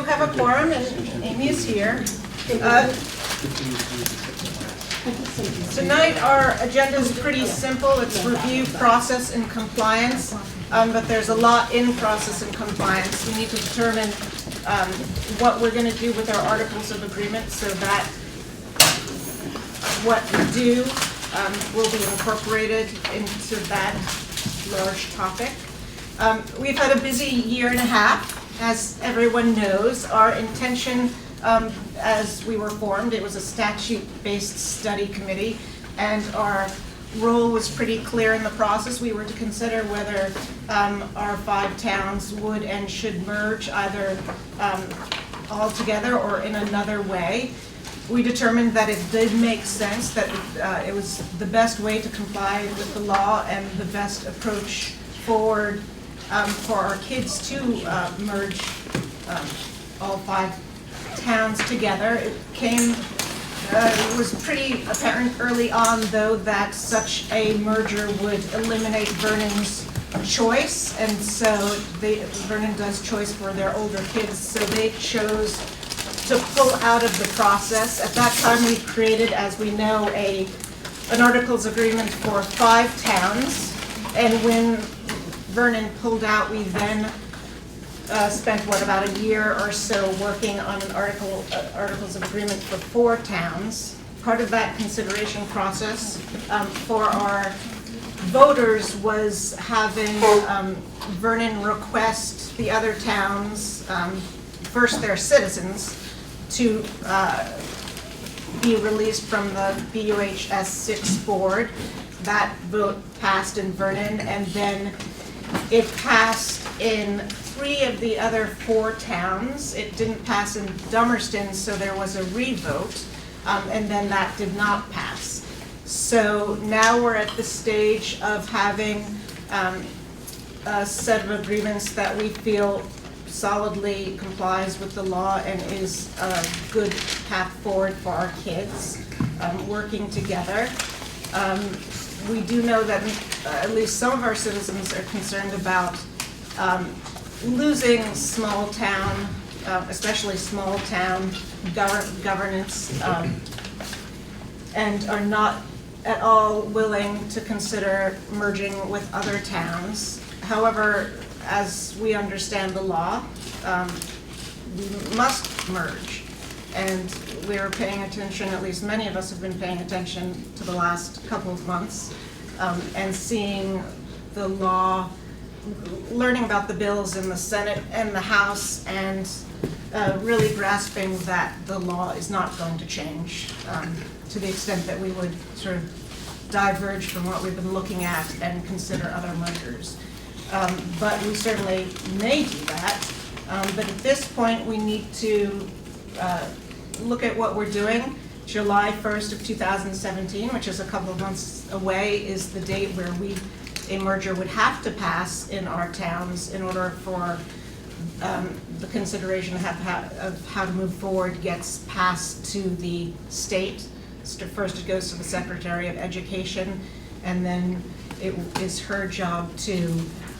have a quorum, and Amy is here. Tonight, our agenda is pretty simple. It's review, process, and compliance, but there's a lot in process and compliance. We need to determine what we're going to do with our articles of agreement so that what we do will be incorporated into that large topic. We've had a busy year and a half. As everyone knows, our intention as we were formed, it was a statute-based study committee, and our role was pretty clear in the process. We were to consider whether our 5 towns would and should merge either all together or in another way. We determined that it did make sense, that it was the best way to comply with the law and the best approach forward for our kids to merge all 5 towns together. It was pretty apparent early on, though, that such a merger would eliminate Vernon's choice, and so Vernon does choice for their older kids, so they chose to pull out of the process. At that time, we created, as we know, an articles agreement for 5 towns, and when Vernon pulled out, we then spent, about a year or so working on an articles of agreement for 4 towns. Part of that consideration process for our voters was having Vernon request the other towns, first their citizens, to be released from the BUHS 6 board. That vote passed in Vernon, and then it passed in 3 of the other 4 towns. It didn't pass in Dummerston, so there was a revote, and then that did not pass. So now we're at the stage of having a set of agreements that we feel solidly complies with the law and is a good path forward for our kids, working together. We do know that at least some of our citizens are concerned about losing small town, especially small town governance, and are not at all willing to consider merging with other towns. However, as we understand the law, we must merge, and we're paying attention, at least many of us have been paying attention to the last couple of months, and seeing the law, learning about the bills in the Senate and the House, and really grasping that the law is not going to change to the extent that we would sort of diverge from what we've been looking at and consider other mergers. But we certainly may do that. But at this point, we need to look at what we're doing. July 1st of 2017, which is a couple of months away, is the date where a merger would have to pass in our towns in order for the consideration of how to move forward gets passed to the state. First it goes to the Secretary of Education, and then it is her job to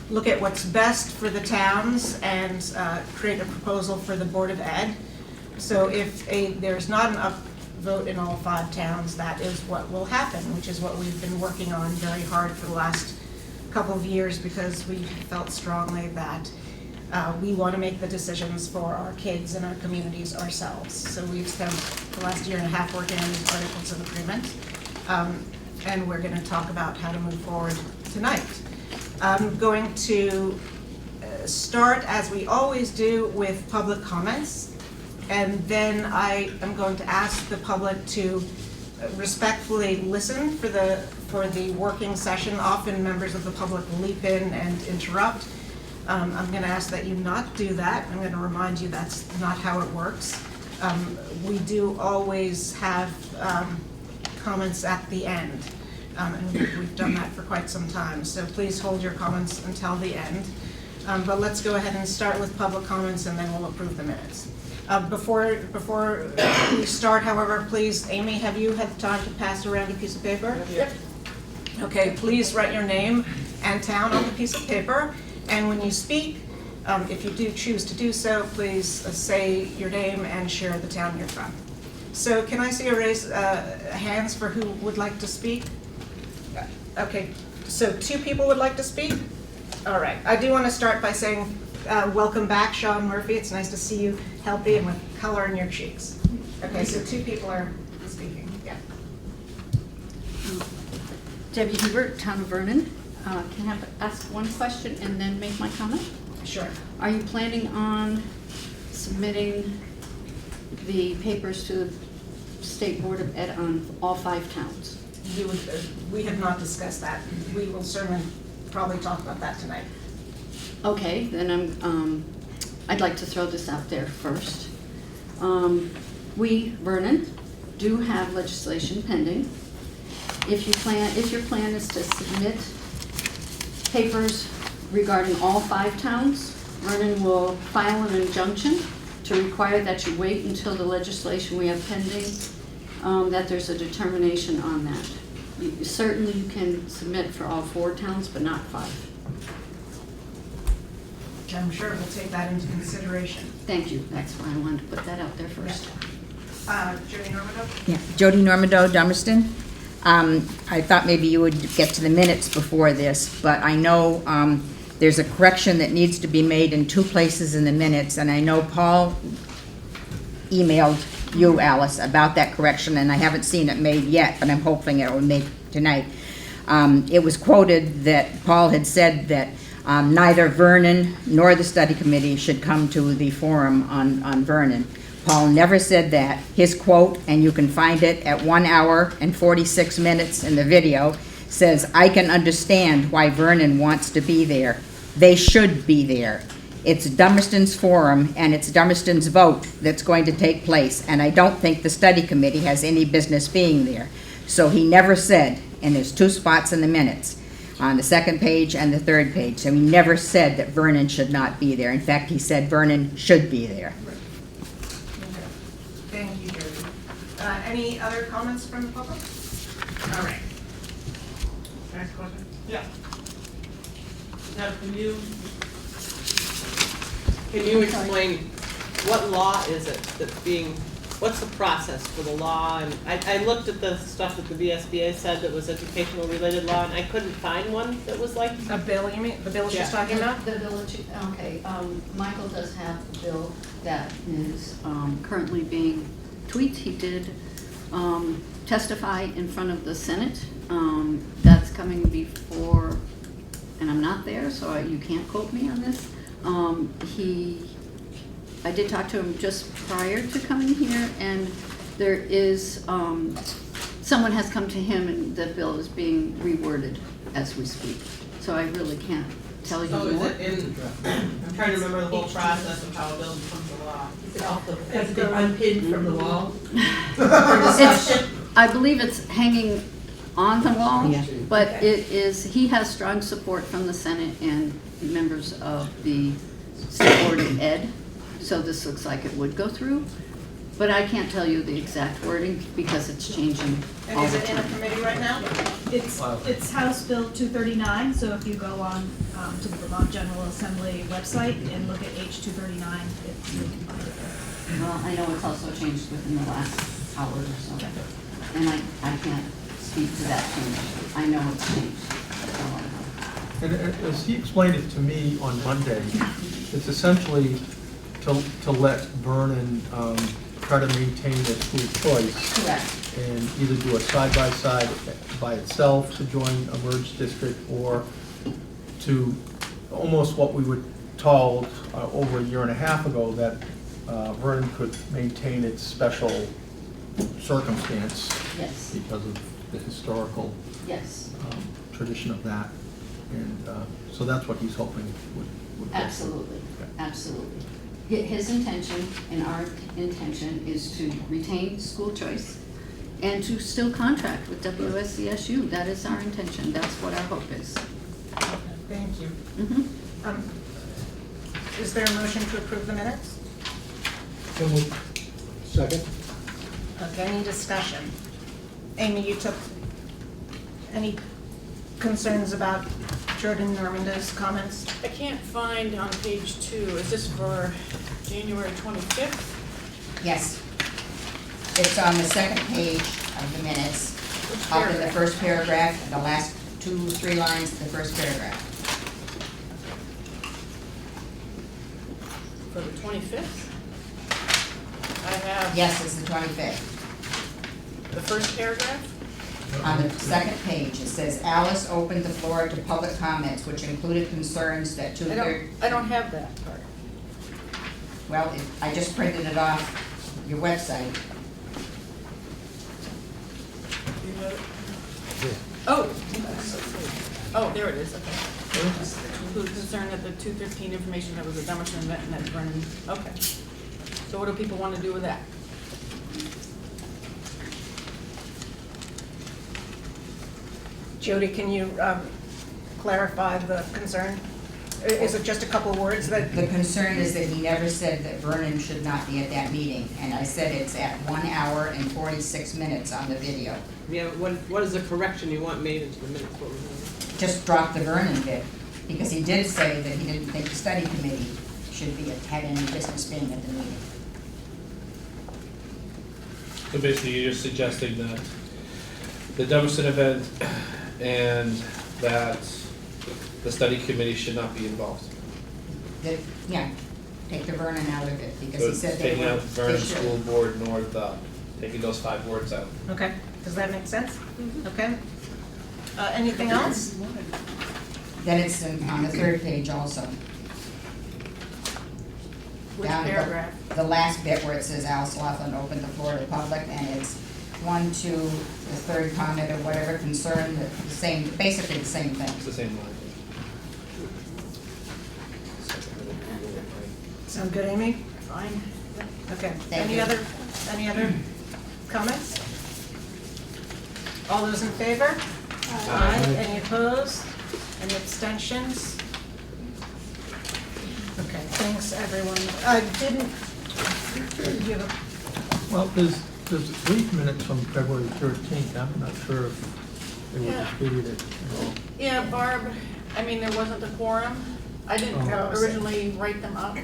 look at what's best for the towns and create a proposal for the Board of Ed. So if there's not an upvote in all 5 towns, that is what will happen, which is what we've been working on very hard for the last couple of years, because we felt strongly that we want to make the decisions for our kids and our communities ourselves. So we've spent the last year and a half working on these articles of agreement, and we're going to talk about how to move forward tonight. I'm going to start, as we always do, with public comments, and then I am going to ask the public to respectfully listen for the working session. Often members of the public leap in and interrupt. I'm going to ask that you not do that. I'm going to remind you that's not how it works. We do always have comments at the end, and we've done that for quite some time. So please hold your comments until the end. But let's go ahead and start with public comments, and then we'll approve the minutes. Before we start, however, please, Amy, have you had time to pass around a piece of paper? Yep. Okay, please write your name and town on the piece of paper, and when you speak, If you do choose to do so, please say your name and share the town you're from. So can I see a raise hands for who would like to speak? Okay, so 2 people would like to speak? All right, I do want to start by saying welcome back, Sean Murphy. It's nice to see you healthy and with color in your cheeks. Okay, so 2 people are speaking. Yeah. Debbie Hubert, Town of Vernon. Can I ask one question and then make my comment? Sure. Are you planning on submitting the papers to the State Board of Ed on all 5 towns? We have not discussed that. We will certainly probably talk about that tonight. Okay, then I'd like to throw this out there first. We, Vernon, do have legislation pending. If your plan is to submit papers regarding all 5 towns, Vernon will file an injunction to require that you wait until the legislation we have pending, that there's a determination on that. Certainly you can submit for all 4 towns, but not 5. I'm sure we'll take that into consideration. Thank you. That's why I wanted to put that out there first. Jody Normandeau? Yeah, Jody Normandeau, Dummerston. I thought maybe you would get to the minutes before this, but I know there's a correction that needs to be made in 2 places in the minutes, and I know Paul emailed you, Alice, about that correction, and I haven't seen it made yet, but I'm hoping it will be made tonight. It was quoted that Paul had said that neither Vernon nor the study committee should come to the forum on Vernon. Paul never said that. His quote, and you can find it at 1 hour and 46 minutes in the video, says, "I can understand why Vernon wants to be there. They should be there. It's Dummerston's forum and it's Dummerston's vote that's going to take place, and I don't think the study committee has any business being there." So he never said, and there's 2 spots in the minutes, on the 2nd page and the 3rd page, so he never said that Vernon should not be there. In fact, he said Vernon should be there. Thank you, Jody. Any other comments from the public? All right. Next question. Yeah. Now, can you explain what law is it that's being, what's the process for the law? And I looked at the stuff that the VSBA said that was educational related law, and I couldn't find one that was like. A bill, you mean? The bill she's talking about? The bill, okay, Michael does have a bill that is currently being tweaked. He did testify in front of the Senate. That's coming before, and I'm not there, so you can't quote me on this. I did talk to him just prior to coming here, and there is, someone has come to him and the bill is being reworded as we speak. So I really can't tell you So more. is it in, I'm trying to remember the whole process of how a bill becomes a law. Has it been unpinned from the wall? I believe it's hanging on the wall, Yeah. but it is, he has strong support from the Senate and members of the State Board of Ed, so this looks like it would go through, but I can't tell you the exact wording because it's changing And all is the it in a time. committee right now? It's House Bill 239, so if you go on to the Vermont General Assembly website and look at H239, you can find it there. Well, I know it's also changed within the last hour or so, and I can't speak to that change. I know it's changed. That's all I know. And as he explained it to me on Monday, it's essentially to let Vernon try to maintain their school choice Correct. and either do a side-by-side by itself to join a merged district, or to almost what we were told over a year and a half ago, that Vernon could maintain its special circumstance Yes, because of the historical yes, tradition of that. And so that's what he's hoping would go. absolutely, Okay. absolutely. His intention and our intention is to retain school choice and to still contract with WSESU. That is our intention. That's what our hope is. Thank you. Mhm. Is there a motion to approve the minutes? Second? Okay, any discussion? Amy, you took any concerns about Jordan Normando's comments? I can't find on page 2, is this for January 25th? Yes. It's on the second page of the minutes, Which up in the paragraph? first paragraph, the last 2-3 lines of the first paragraph. For the 25th? I have Yes, it's the 25th. the first paragraph? On the second page, it says Alice opened the floor to public comments, which included concerns that I don't have that part. Well, I just printed it off your website. You have it? Oh, there it is, okay. Include concern that the 215 information that was a Dummerston event and that Vernon, okay. So what do people want to do with that? Jody, can you clarify the concern? Is it just a couple words that, The concern is that he never said that Vernon should not be at that meeting, and I said it's at 1 hour and 46 minutes on the video. Yeah, what is the correction you want made into the minutes? What was it? Just drop the Vernon bit, because he did say that he didn't think the study committee should be, had any business being at the meeting. So basically, you're suggesting that the Dummerston event and that the study committee should not be involved. That, yeah, take the Vernon out of it, because So he it's said they taking were, out Vernon they should. School Board North, taking those 5 words out. okay, does that make sense? Okay. Anything else? Then it's on the third page also. Which Down the- paragraph? The last bit where it says Alice Laughlin opened the floor to public, and it's 1, 2, the third comment or whatever concern, the same, basically the same It's thing. the same line. Sound good, Amy? Fine. Okay. Thank Any you. other comments? All those in favor? Aye. Any opposed? Any abstentions? Okay, thanks, everyone. You have Well, there's brief minutes from February 13th. I'm not sure if they were Yeah. distributed at all. Yeah, Barb, I mean, there wasn't a quorum. I didn't Oh. originally write them up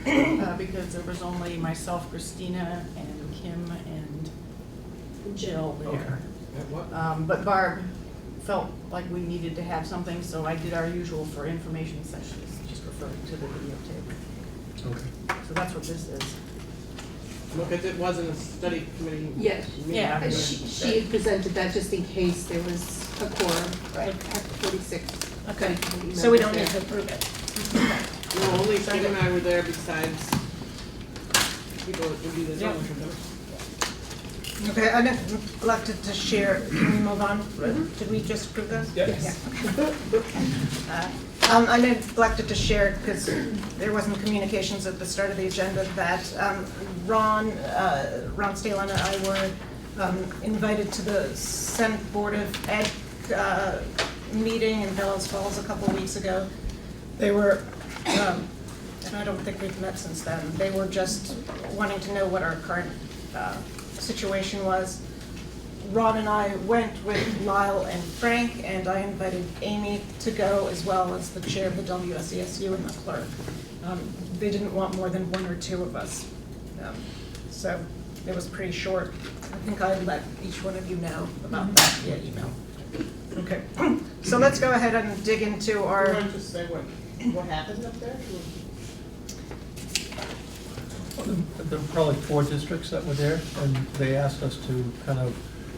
because there was only myself, Christina, and Kim, and Jill Okay. there. What? But Barb felt like we needed to have something, so I did our usual for information sessions, just referring to the videotape. Okay. So that's what this is. Because it wasn't a study committee. Yes. meeting. Yeah. And she had presented that just in case there was a quorum, right, at 46. Okay, committee so we don't members need to there. approve it. No, only Kim and I were there besides people that would be the Yeah. zoning committee. Okay, I neglected to share, can we move on? Did we just approve this? Yes. I neglected to share, because there wasn't communications at the start of the agenda, that Ron Stalen and I were invited to the Senate Board of Ed meeting in Bellows Falls a couple weeks ago. They were, and I don't think we've met since then, they were just wanting to know what our current situation was. Ron and I went with Lyle and Frank, and I invited Amy to go, as well as the chair of the WSESU and the clerk. They didn't want more than 1 or 2 of us. So it was pretty short. I think I let each one of you know about that via email. Okay, so let's go ahead and dig into You our, want to just say what happened up there? There were probably 4 districts that were there, and they asked us to kind of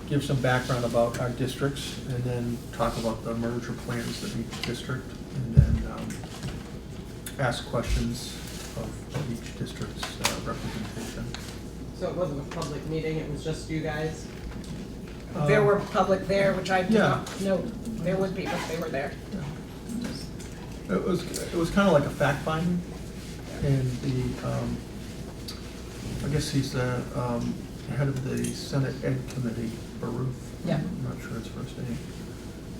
give some background about our districts, and then talk about the merger plans of each district, and then ask questions of each district's representation. So it wasn't a public meeting, it was just you guys? there were public there, which I did Yeah. not know there would be, but they were there. It was kind of like a fact finding, and I guess he's the head of the Senate Ed Committee, Baruch. Yeah. I'm not sure his first name,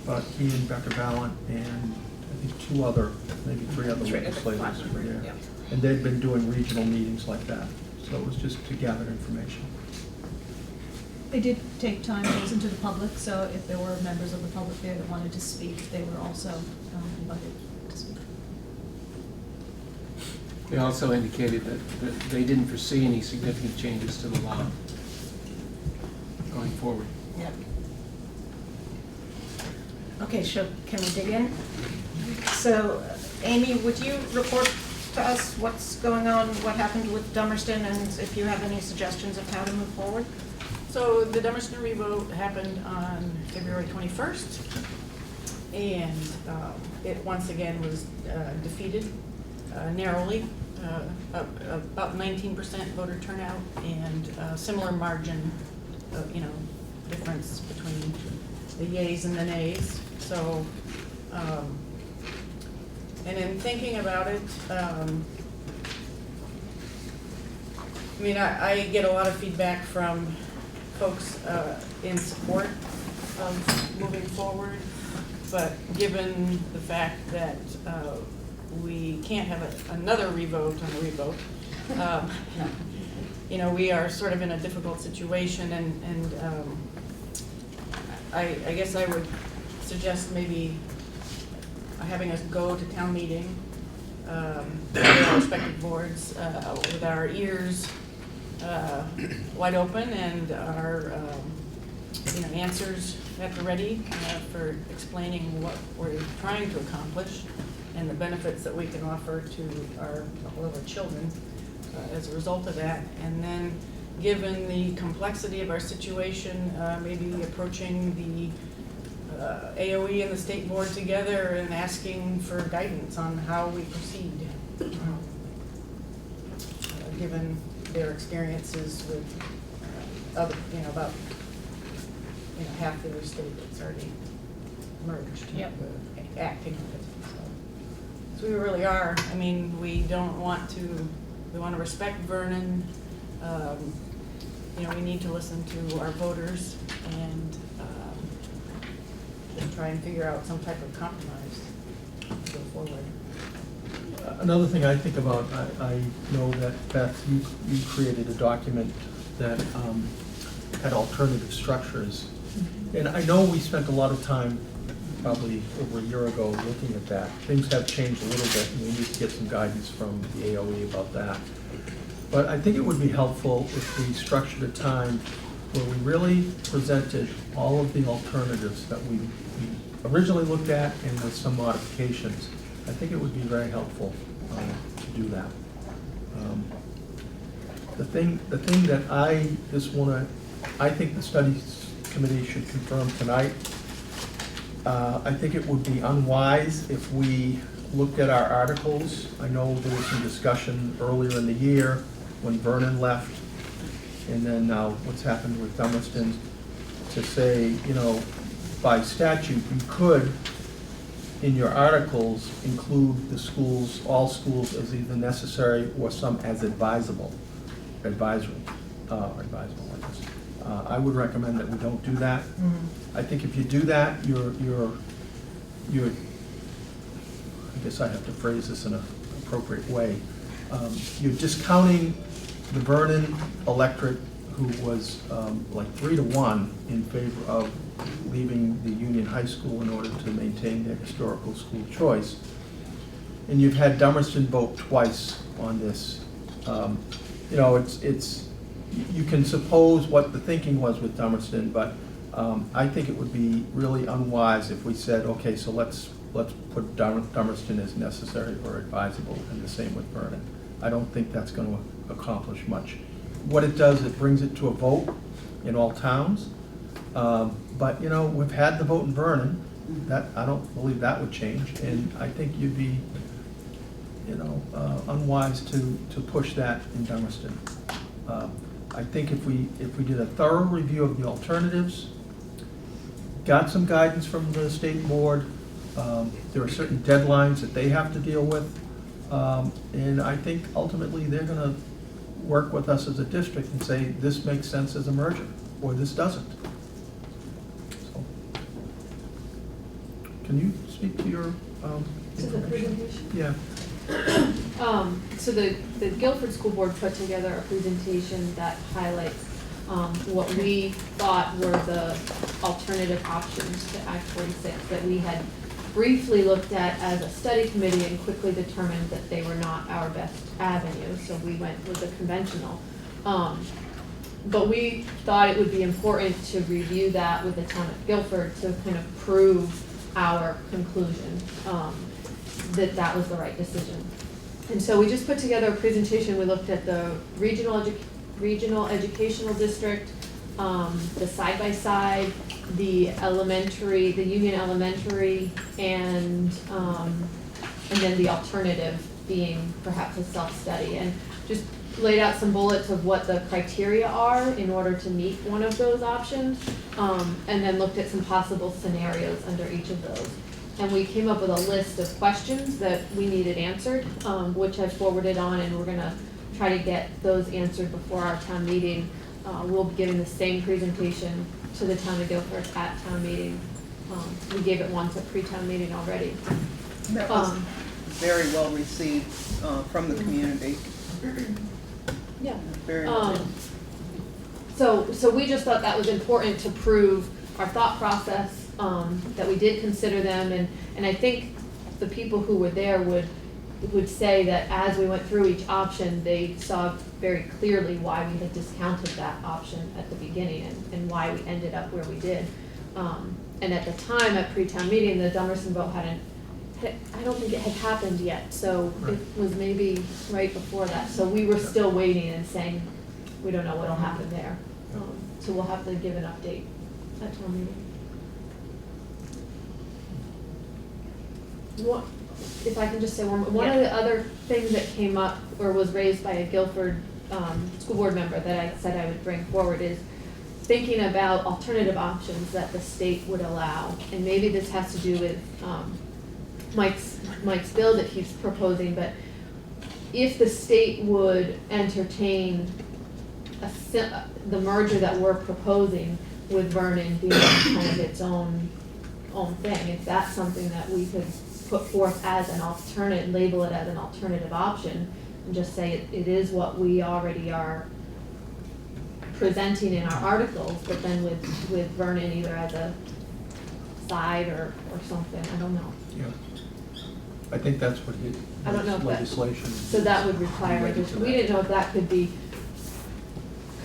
but he and Dr. Ballant and I think 2 other, maybe 3 other Three other legislators were there. yeah. And they'd been doing regional meetings like that, so it was just to gather information. They did take time to listen to the public, so if there were members of the public there that wanted to speak, they were also invited. They also indicated that they didn't foresee any significant changes to the law going forward. Yep. Okay, so can we dig in? So, Amy, would you report to us what's going on, what happened with Dummerston, and if you have any suggestions of how to move forward? So the Dummerston revote happened on February 21st, and it once again was defeated narrowly, about 19% voter turnout, and a similar margin of, difference between the yays and the nays. So, and in thinking about it, I get a lot of feedback from folks in support of moving forward, but given the fact that we can't have another revote on a revote, we are sort of in a difficult situation, and I guess I would suggest maybe having us go to town meeting with our respective boards with our ears wide open and our answers at the ready for explaining what we're trying to accomplish and the benefits that we can offer to all of our children as a result of that. And then, given the complexity of our situation, maybe approaching the AOE and the state board together and asking for guidance on how we proceed, given their experiences with other, about half their state that's already merged, Yep. acting on it. So we really are. We don't want to. We want to respect Vernon. We need to listen to our voters and just try and figure out some type of compromise to go forward. Another thing I think about, I know that Beth, you created a document that had alternative structures. And I know we spent a lot of time, probably over a year ago, looking at that. Things have changed a little bit, and we need to get some guidance from the AOE about that. But I think it would be helpful if we structured a time where we really presented all of the alternatives that we originally looked at and with some modifications. I think it would be very helpful to do that. The thing that I think the studies committee should confirm tonight, I think it would be unwise if we looked at our articles. I know there was some discussion earlier in the year when Vernon left, and then now what's happened with Dummerston, to say, by statute, you could, in your articles, include the schools, all schools as either necessary or some as advisable, I guess. I would recommend that we don't do that. Mm-hmm. I think if you do that, you're, I guess I have to phrase this in an appropriate way. You're discounting the Vernon electorate, who was like 3-1 in favor of leaving the Union High School in order to maintain their historical school choice. And you've had Dummerston vote twice on this. You can suppose what the thinking was with Dummerston, but I think it would be really unwise if we said, okay, so let's put Dummerston as necessary or advisable, and the same with Vernon. I don't think that's going to accomplish much. What it does, it brings it to a vote in all towns. But we've had the vote in Vernon. That I don't believe that would change, and I think you'd be, unwise to push that in Dummerston. I think if we did a thorough review of the alternatives, got some guidance from the state board, there are certain deadlines that they have to deal with, and I think ultimately they're going to work with us as a district and say this makes sense as a merger or this doesn't. So, can you speak to your To the presentation? Yeah. So the Guilford School Board put together a presentation that highlights what we thought were the alternative options to Act 46 that we had briefly looked at as a study committee and quickly determined that they were not our best avenue, so we went with the conventional. But we thought it would be important to review that with the town of Guilford to kind of prove our conclusion, that that was the right decision. And so we just put together a presentation. We looked at the regional educational district, the side-by-side, the elementary, the Union Elementary, and then the alternative being perhaps a self-study, and just laid out some bullets of what the criteria are in order to meet one of those options, and then looked at some possible scenarios under each of those. And we came up with a list of questions that we needed answered, which I forwarded on, and we're gonna try to get those answered before our town meeting. We'll be giving the same presentation to the town of Guilford at town meeting. We gave it once at pre-town meeting already. That was very well received from the community. Yeah. Very well. So we just thought that was important to prove our thought process, that we did consider them, and I think the people who were there would say that as we went through each option, they saw very clearly why we had discounted that option at the beginning and why we ended up where we did. And at the time, at pre-town meeting, the Dummerston vote I don't think it had happened yet, so it was maybe right before that. So we were still waiting and saying, we don't know what'll happen there. So we'll have to give an update at town meeting. What, if I can just say one of the other things that came up or was raised by a Guilford school board member that I said I would bring forward is thinking about alternative options that the state would allow. And maybe this has to do with Mike's bill that he's proposing, but if the state would entertain the merger that we're proposing with Vernon being kind of its own thing, if that's something that we could put forth as an alternate, label it as an alternative option, and just say it is what we already are presenting in our articles, but then with Vernon either as a side or something, I don't know. Yeah. I think that's what I don't know if legislation. So that would require, we didn't know if that could be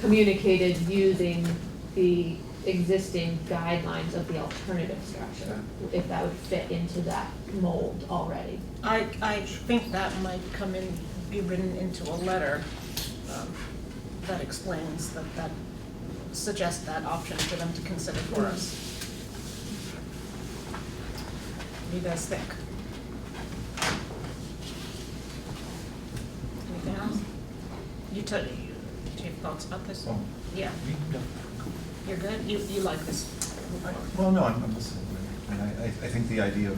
communicated using the existing guidelines of the alternative structure, if that would fit into that mold already. I think that might be written into a letter that explains that suggests that option for them to consider for us. What do you guys think? Anything else? Do you have thoughts about this? Well, Yeah. You're good? You like this? Well, no, I'm listening. I mean, I think the idea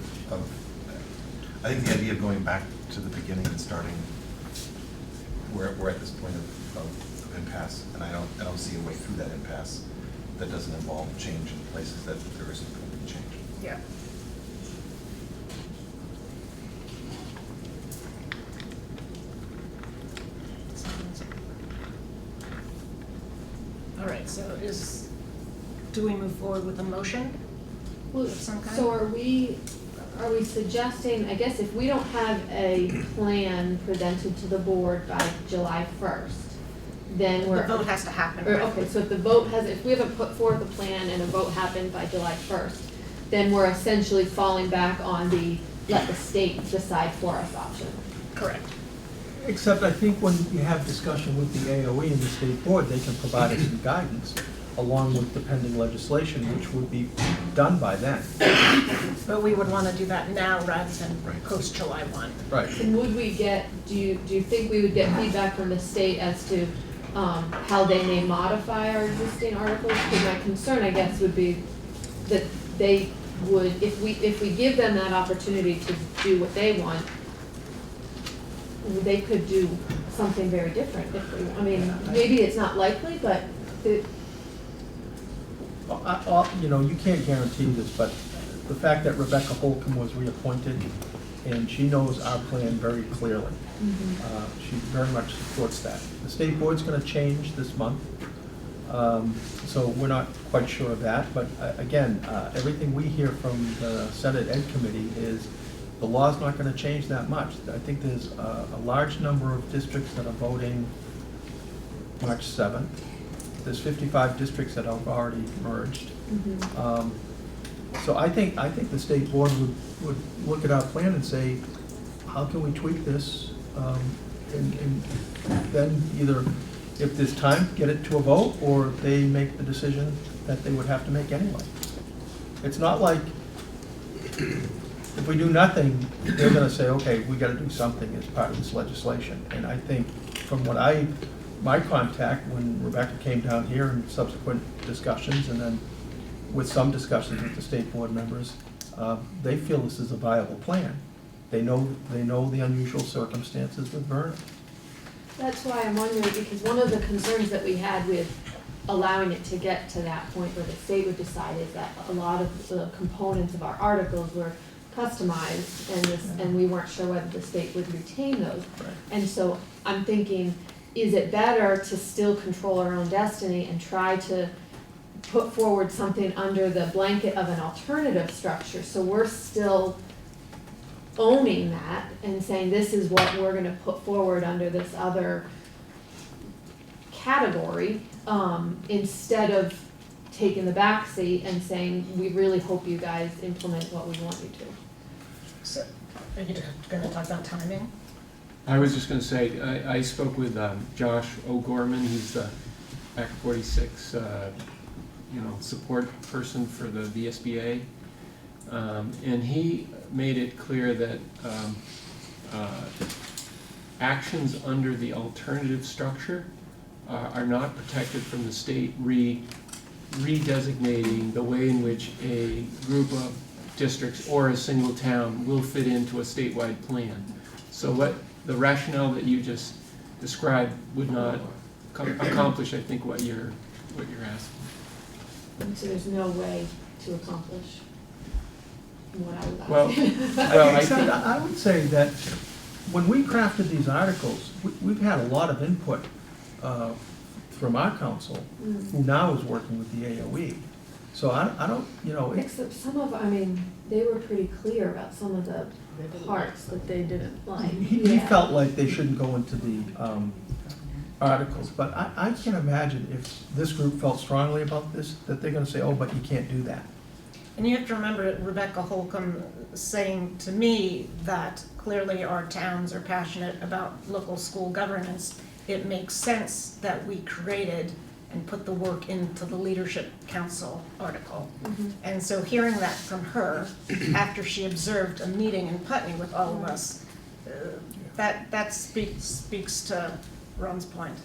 I think the idea of going back to the beginning and starting, we're at this point of impasse, and I don't see a way through that impasse that doesn't involve change in places that there isn't going to be change. Yeah. All right, so do we move forward with a motion of some kind? So are we suggesting, I guess if we don't have a plan presented to the board by July 1st, then we're. The vote has to happen. Okay, so if we haven't put forth a plan and a vote happened by July 1st, then we're essentially falling back on let the state decide for us option. Correct. Except I think when you have discussion with the AOE and the state board, they can provide us some guidance along with the pending legislation, which would be done by then. But we would want to do that now rather than post July 1. Right. And would we do you think we would get feedback from the state as to how they may modify our existing articles? Because my concern, I guess, would be that they would, if we give them that opportunity to do what they want, they could do something very different. Maybe it's not likely, but you can't guarantee this, but the fact that Rebecca Holcomb was reappointed and she knows our plan very clearly. She very much supports that. The state board's going to change this month. So we're not quite sure of that, but again, everything we hear from the Senate Ed Committee is the law's not gonna change that much. I think there's a large number of districts that are voting March 7th. There's 55 districts that have already merged. So I think the state board would look at our plan and say, how can we tweak this? And then either, if there's time, get it to a vote, or they make the decision that they would have to make anyway. It's not like, if we do nothing, they're gonna say, okay, we gotta do something as part of this legislation. And I think from what my contact, when Rebecca came down here and subsequent discussions, and then with some discussions with the state board members, they feel this is a viable plan. They know the unusual circumstances with Vernon. That's why I'm wondering, because one of the concerns that we had with allowing it to get to that point where the state would decide is that a lot of the components of our articles were customized, and we weren't sure whether the state would retain those. Right. And so I'm thinking, is it better to still control our own destiny and try to put forward something under the blanket of an alternative structure, so we're still owning that and saying this is what we're gonna put forward under this other category, instead of taking the backseat and saying, we really hope you guys implement what we want you to. So, are you gonna talk about timing? I was just gonna say, I spoke with Josh O'Gorman, he's the Act 46, support person for the VSBA. And he made it clear that actions under the alternative structure are not protected from the state redesignating the way in which a group of districts or a single town will fit into a statewide plan. So what the rationale that you just described would not accomplish, I think, what you're asking. And so there's no way to accomplish what I would Well, like. Except I would say that when we crafted these articles, we've had a lot of input from our council, who now is working with the AOE. So I don't, Except some of, they were pretty clear about some of the parts that they didn't like. he felt like they shouldn't go into the articles, but I can't imagine if this group felt strongly about this, that they're gonna say, oh, but you can't do that. And you have to remember Rebecca Holcomb saying to me that clearly our towns are passionate about local school governance. It makes sense that we created and put the work into the Leadership Council article. And so hearing that from her, after she observed a meeting in Putney with all of us, that speaks to Ron's point.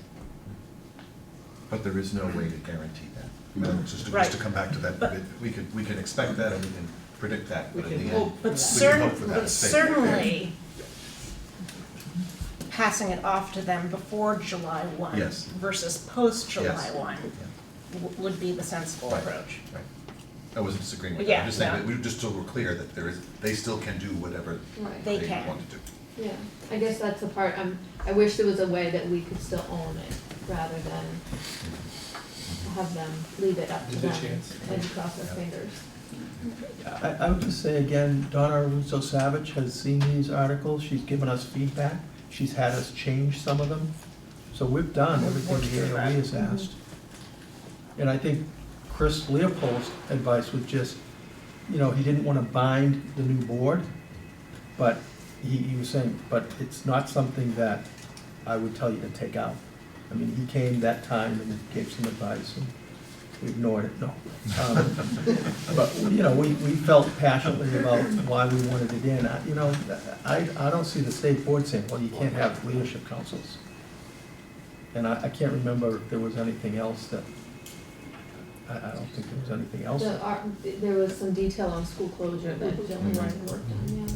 But there is no way to guarantee that. Just Right. to come back to that, we can expect that and we can predict that, but in the end, But we can hope for that. but certainly passing it off to them before July 1 Yes. versus post-July Yes. 1 would be the sensible Right. approach. Right. I wasn't disagreeing with Yeah, that, I'm just saying no. that just so we're clear that they still can do whatever Right. They they can. want to do. Yeah, I guess that's the part, I wish there was a way that we could still own it, rather than have them leave it up to There's a them chance. and cross our fingers. I would just say again, Donna Russo Savage has seen these articles, she's given us feedback, she's had us change some of them. So we've done everything the AOE has asked. And I think Chris Leopold's advice was just, he didn't want to bind the new board, but he was saying, but it's not something that I would tell you to take out. He came that time and gave some advice, and we ignored it, no. But, we felt passionately about why we wanted it in. I don't see the state board saying, well, you can't have leadership councils. And I can't remember if there was anything else that, I don't think there was anything else. There was some detail on school closure that Jill and Ryan worked on, yeah.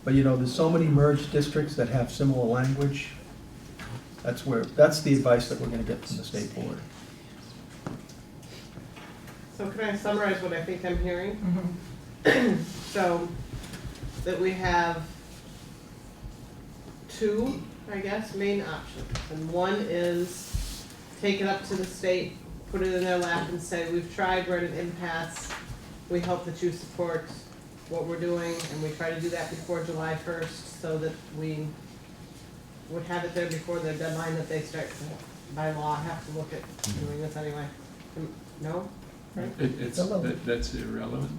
But there's so many merged districts that have similar language. That's the advice that we're gonna get from the state board. So can I summarize what I think I'm hearing? So, that we have two, I guess, main options. And one is take it up to the state, put it in their lap and say, we've tried, we're at an impasse. We hope that you support what we're doing, and we try to do that before July 1st so that we would have it there before the deadline that they start to, by law, have to look at doing this anyway. No? Right? That's irrelevant.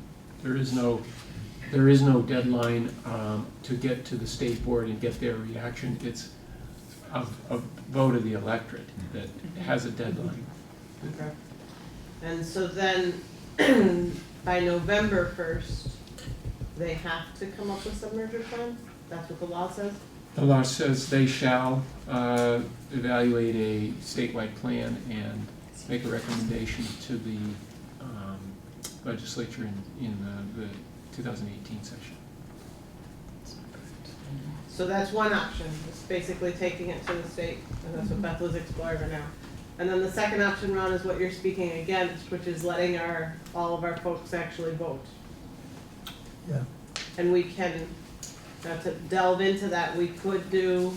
There is no deadline to get to the state board and get their reaction. It's a vote of the electorate that has a deadline. Okay. And so then, by November 1st, they have to come up with some merger plan? That's what the law says? The law says they shall evaluate a statewide plan and make a recommendation to the legislature in the 2018 session. So that's one option, it's basically taking it to the state, and that's what Beth was exploring right now. And then the second option, Ron, is what you're speaking against, which is letting all of our folks actually vote. Yeah. And we can, now to delve into that, we could do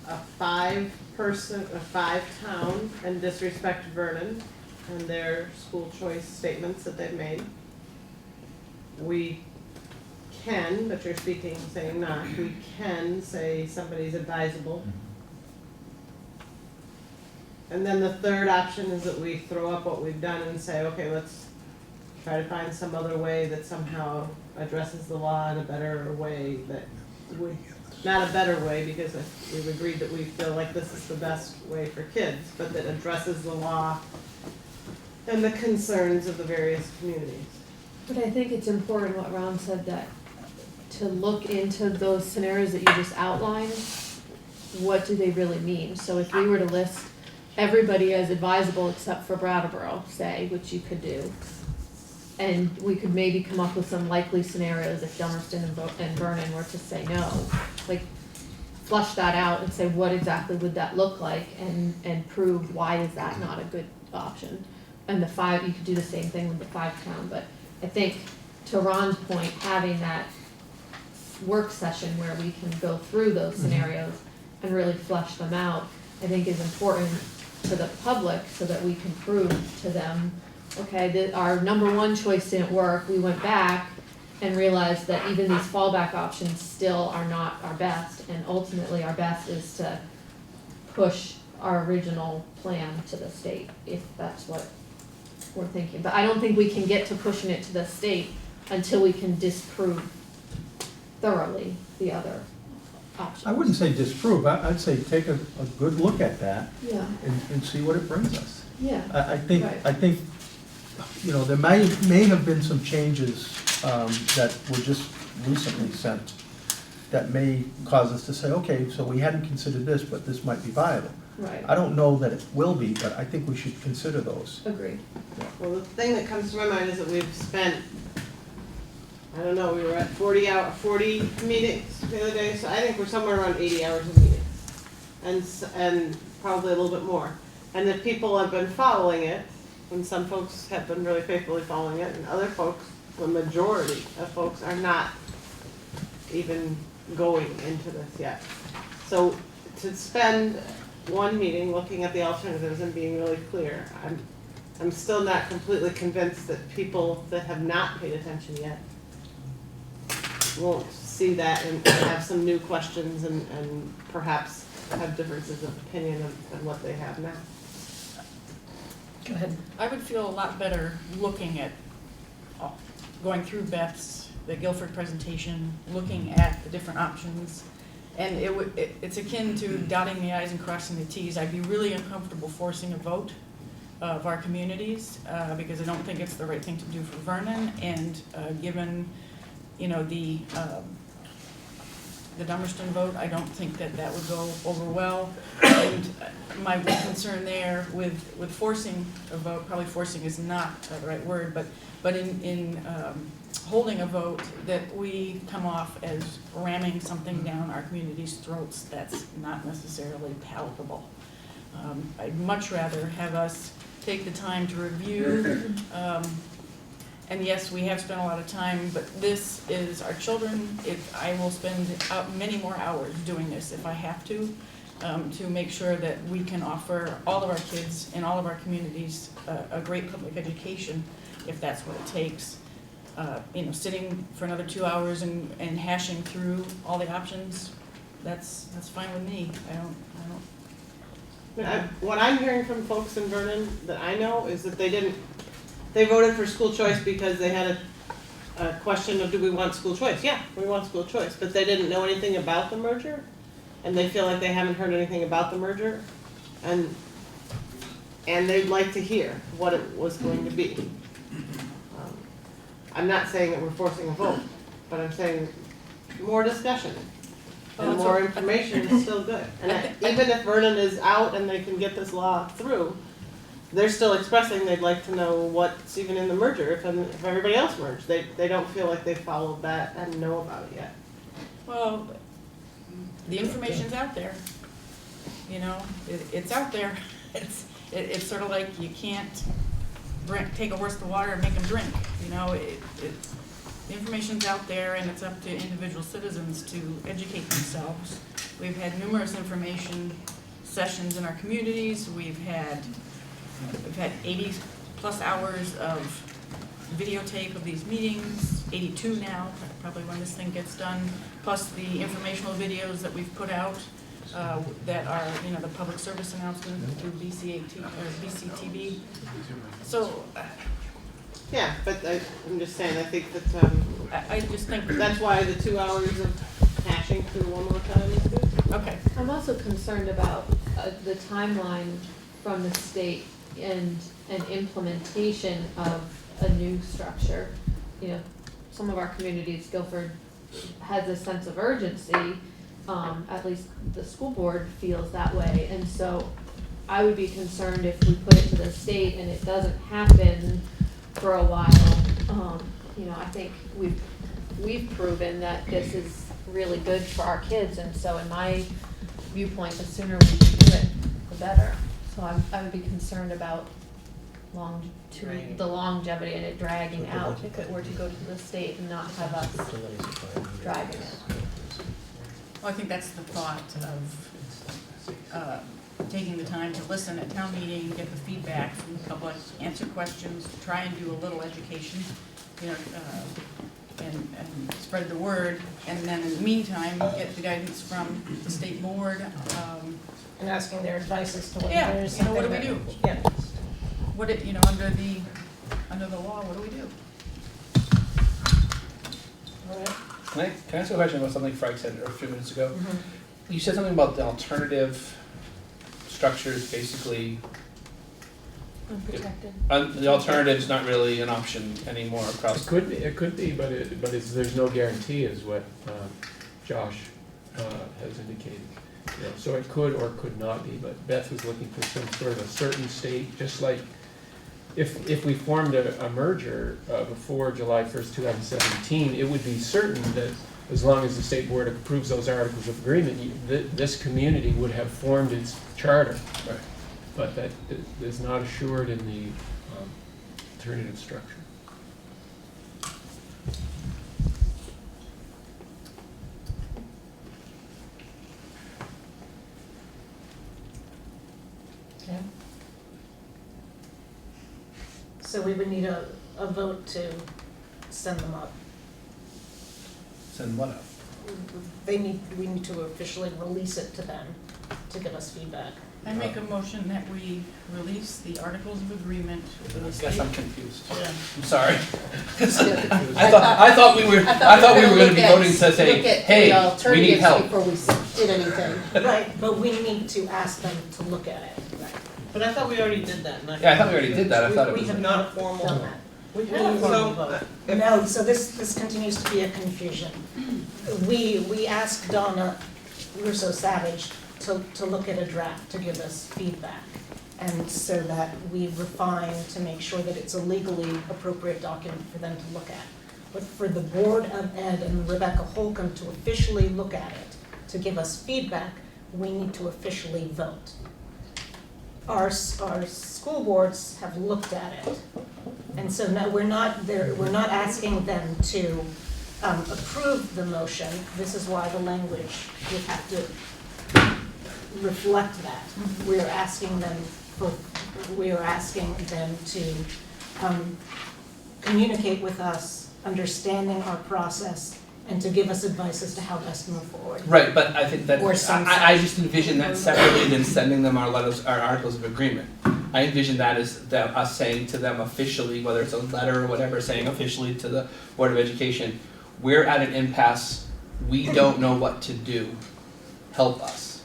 a 5-town and disrespect Vernon and their school choice statements that they've made. We can, but you're saying not, we can say somebody's advisable. And then the third option is that we throw up what we've done and say, okay, let's try to find some other way that somehow addresses the law in a better way that would, not a better way because we've agreed that we feel like this is the best way for kids, but that addresses the law and the concerns of the various communities. But I think it's important what Ron said, that to look into those scenarios that you just outlined, what do they really mean? So if we were to list everybody as advisable except for Brattleboro, say, which you could do, and we could maybe come up with some likely scenarios if Dummerston and Vernon were to say no, like flush that out and say what exactly would that look like, and prove why is that not a good option. And the 5, you could do the same thing with the 5-town, but I think to Ron's point, having that work session where we can go through those scenarios and really flesh them out, I think is important to the public so that we can prove to them, okay, that our number 1 choice didn't work, we went back and realized that even these fallback options still are not our best, and ultimately our best is to push our original plan to the state, if that's what we're thinking. But I don't think we can get to pushing it to the state until we can disprove thoroughly the other options. I wouldn't say disprove, I'd say take a good look at that Yeah, and see what it brings us. yeah. I think, Right. you know, there may have been some changes that were just recently sent that may cause us to say, okay, so we hadn't considered this, but this might be viable. Right, I don't know that it will be, but I think we should consider those. agreed. Well, the thing that comes to my mind is that we've spent, I don't know, we were at 40 meetings the other day, so I think we're somewhere around 80 hours of meetings. And probably a little bit more. And if people have been following it, and some folks have been really faithfully following it, and other folks, the majority of folks are not even going into this yet. So to spend one meeting looking at the alternatives and being really clear, I'm still not completely convinced that people that have not paid attention yet won't see that and have some new questions and perhaps have differences of opinion than what they have now. Go ahead. I would feel a lot better looking at, going through the Guilford presentation, looking at the different options. And it's akin to dotting the i's and crossing the t's. I'd be really uncomfortable forcing a vote of our communities, because I don't think it's the right thing to do for Vernon, and given, the Dummerston vote, I don't think that would go over well. And my concern there with forcing a vote, probably forcing is not the right word, but in holding a vote, that we come off as ramming something down our community's throats that's not necessarily palatable. I'd much rather have us take the time to review, and yes, we have spent a lot of time, but this is our children. I will spend many more hours doing this if I have to. to make sure that we can offer all of our kids in all of our communities a great public education, if that's what it takes. Sitting for another 2 hours and hashing through all the options, that's fine with me. I don't. What I'm hearing from folks in Vernon that I know is that they voted for school choice because they had a question of, do we want school choice? Yeah, we want school choice, but they didn't know anything about the merger, and they feel like they haven't heard anything about the merger, and they'd like to hear what it was going to be. I'm not saying that we're forcing a vote, but I'm saying more discussion. And more information is still good. And even if Vernon is out and they can get this law through, they're still expressing they'd like to know what's even in the merger, if everybody else merged. They don't feel like they followed that and know about it yet. Well, the information's out there. It's out there. It's sort of like you can't take a horse to water and make them drink. The information's out there, and it's up to individual citizens to educate themselves. We've had numerous information sessions in our communities. We've had 80 plus hours of videotape of these meetings, 82 now, probably when this thing gets done, plus the informational videos that we've put out that are, the public service announcement through BCTV. So. Yeah, but I'm just saying, I think that, I just think. That's why the 2 hours of hashing through one more time is good. Okay. I'm also concerned about the timeline from the state and an implementation of a new structure. Some of our communities, Guilford has a sense of urgency, at least the school board feels that way, and so I would be concerned if we put it to the state and it doesn't happen for a while. I think we've proven that this is really good for our kids, and so in my viewpoint, the sooner we can do it, the better. So I would be concerned about the longevity and it dragging out if it were to go to the state and not have us dragging it. Well, I think that's the thought of taking the time to listen at town meeting, get the feedback from the public, answer questions, try and do a little education, and spread the word, and then in the meantime, get the guidance from the state board. And asking their advice as to whether Yeah, there's what do something we do? Yeah. What under the law, what do we do? All right. Can I ask a question about something Frank said a few minutes ago? You said something about the alternative structures, basically, Unprotected. the alternative's not really an option anymore across. It could be, but there's no guarantee, is what Josh has indicated. So it could or could not be, but Beth was looking for some sort of a certain state, just like if we formed a merger before July 1st, 2017, it would be certain that as long as the state board approves those articles of agreement, this community would have formed its charter. Right. But that is not assured in the alternative structure. Okay. So we would need a vote to send them up. Send what up? We need to officially release it to them to give us feedback. I make a motion that we release the articles of agreement for the I state. guess I'm confused. Yeah. I'm sorry. I thought we were going to be voting to say, hey, we need help. Before we did anything. Right, but we need to ask them to look at it. But I thought we already did that. Yeah, I thought we already did that. I thought it We was. have not formal. done that. We had a formal vote. No, so this continues to be a confusion. We asked Donna Russo Savage to look at a draft, to give us feedback. And so that we refine to make sure that it's a legally appropriate document for them to look at. But for the Board of Ed and Rebecca Holcomb to officially look at it, to give us feedback, we need to officially vote. Our school boards have looked at it. And so now we're not asking them to approve the motion. This is why the language would have to reflect that. We are asking them to communicate with us, understanding our process, and to give us advice as to how best to move forward. Right, but I think that, Or some I just envision that separately than sending them our letters, our articles of agreement. I envision that as us saying to them officially, whether it's a letter or whatever, saying officially to the Board of Education, we're at an impasse, we don't know what to do, help us.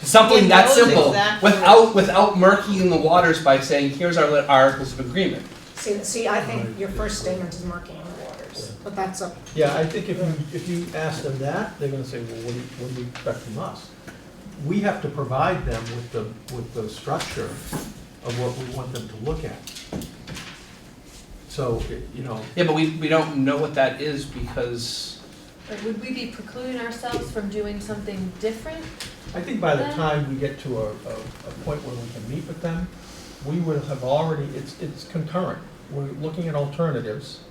Something In that those simple, exact without murkying the waters by saying, here's our articles of agreement. See, I think your first statement is murking the waters, but that's up. Yeah, I think if you ask them that, they're gonna say, well, what do you expect from us? We have to provide them with the structure of what we want them to look at. So, you know. Yeah, but we don't know what that is because, Like, would we be precluding ourselves from doing something different? I think by the time we get to a point where we can meet with them, we will have already, it's concurrent. We're looking at alternatives,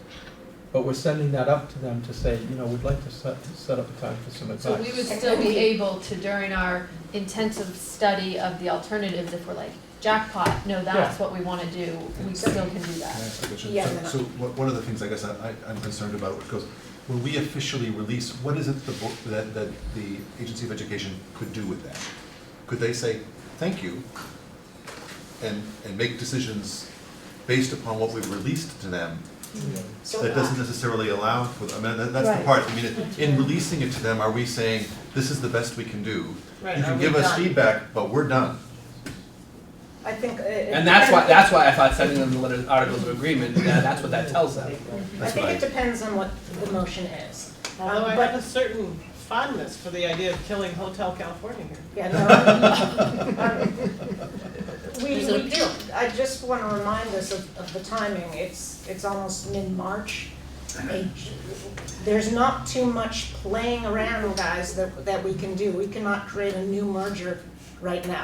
but we're sending that up to them to say, you know, we'd like to set up a time for some advice. So we would still be able to, during our intensive study of the alternatives, if we're like, jackpot, no, that's what we wanna do, we still can do that. Yeah, So one of the things I guess I'm concerned about, because when we officially release, what is it that the Agency of Education could do with that? Could they say, thank you, and make decisions based upon what we've released to them? That doesn't necessarily allow for, I mean, that's the part, I mean, in releasing it to them, are we saying, this is the best we can do? Right, You are can we give us done? feedback, but we're done. I think. and that's why I thought sending them the letter, articles of agreement, that's what that tells them. I think it depends on what the motion is. Although I But- have a certain fondness for the idea of killing Hotel California here. Yeah, no. We do. I just want to remind us of the timing. It's almost mid-March. There's not too much playing around, guys, that we can do. We cannot create a new merger right now.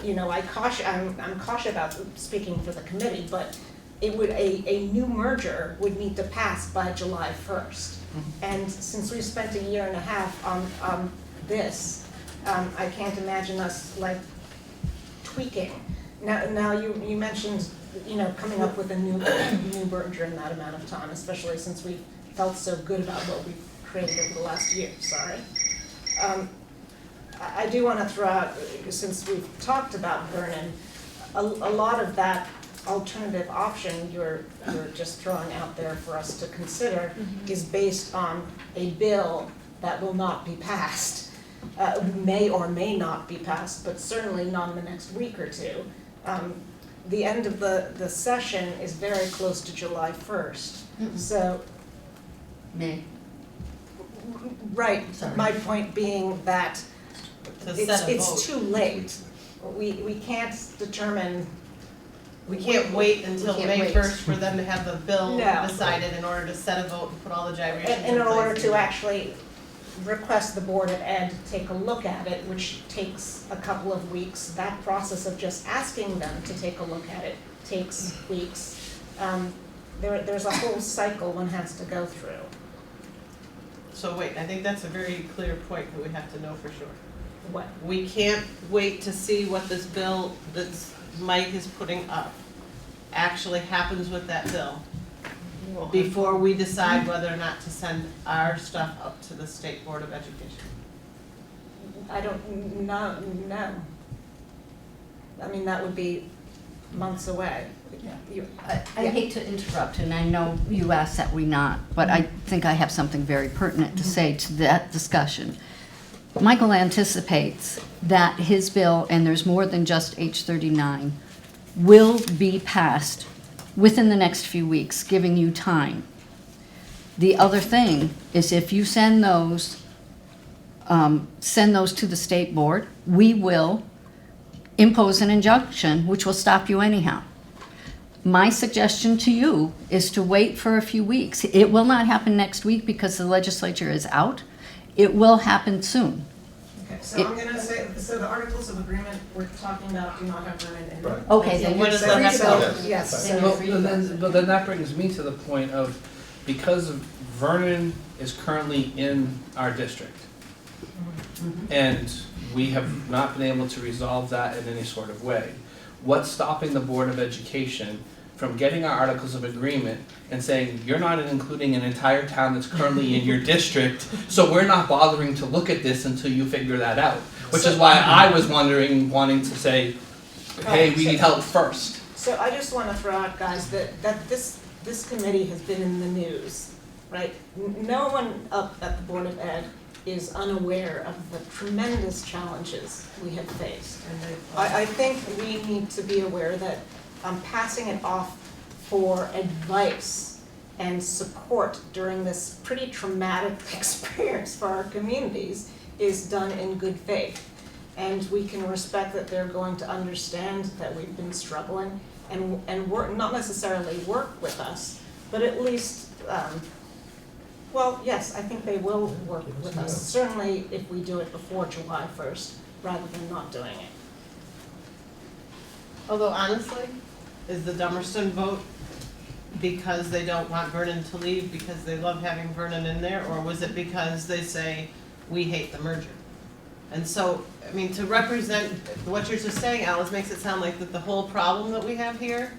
I'm cautious about speaking for the committee, but it would, a new merger would need to pass by July 1st. And since we've spent a year and a half on this, I can't imagine us like tweaking. Now you mentioned, you know, coming up with a new merger in that amount of time, especially since we felt so good about what we've created over the last year, sorry. I do want to throw out, since we've talked about Vernon, a lot of that alternative option you're just throwing out there for us to consider is based on a bill that will not be passed, may or may not be passed, but certainly not in the next week or two. The end of the session is very close to July 1st, so. May. Right, Sorry. my point being that To set a vote. it's too late. We can't determine. We can't wait until can't May wait. 1st for them to have the bill No. decided in order to set a vote and put all the gyrations in In order place. to actually request the Board of Ed take a look at it, which takes a couple of weeks. That process of just asking them to take a look at it takes weeks. There's a whole cycle one has to go through. So wait, I think that's a very clear point that we have to know for sure. What? We can't wait to see what this bill that Mike is putting up actually happens with that bill before we decide whether or not to send our stuff up to the State Board of Education. I don't know. I mean, that would be months away. I hate to interrupt, and I know you asked that we not, but I think I have something very pertinent to say to that discussion. Michael anticipates that his bill, and there's more than just H39, will be passed within the next few weeks, giving you time. The other thing is if you send those to the state board, we will impose an injunction, which will stop you anyhow. My suggestion to you is to wait for a few weeks. It will not happen next week because the legislature is out. It will happen soon. Okay, so I'm gonna say, so the Articles of Agreement we're talking about do not have Vernon in them. Okay, then What you're does that have to So, do? yes, Then so, But then that brings me to the point of, because Vernon is currently in our district, And we have not been able to resolve that in any sort of way. What's stopping the Board of Education from getting our articles of agreement and saying, you're not including an entire town that's currently in your district, so we're not bothering to look at this until you figure that out? Which is why I was wanting to say, hey, we need help first. So I just want to throw out, guys, that this committee has been in the news, right? No one up at the Board of Ed is unaware of the tremendous challenges we have faced. I think we need to be aware that passing it off for advice and support during this pretty traumatic experience for our communities is done in good faith. And we can respect that they're going to understand that we've been struggling and work, not necessarily work with us, but at least, well, yes, I think they will work with us, certainly if we do it before July 1st, rather than not doing it. Although honestly, is the Dummerston vote because they don't want Vernon to leave because they love having Vernon in there, or was it because they say, we hate the merger? And so, I mean, to represent what you're just saying, Alice, makes it sound like that the whole problem that we have here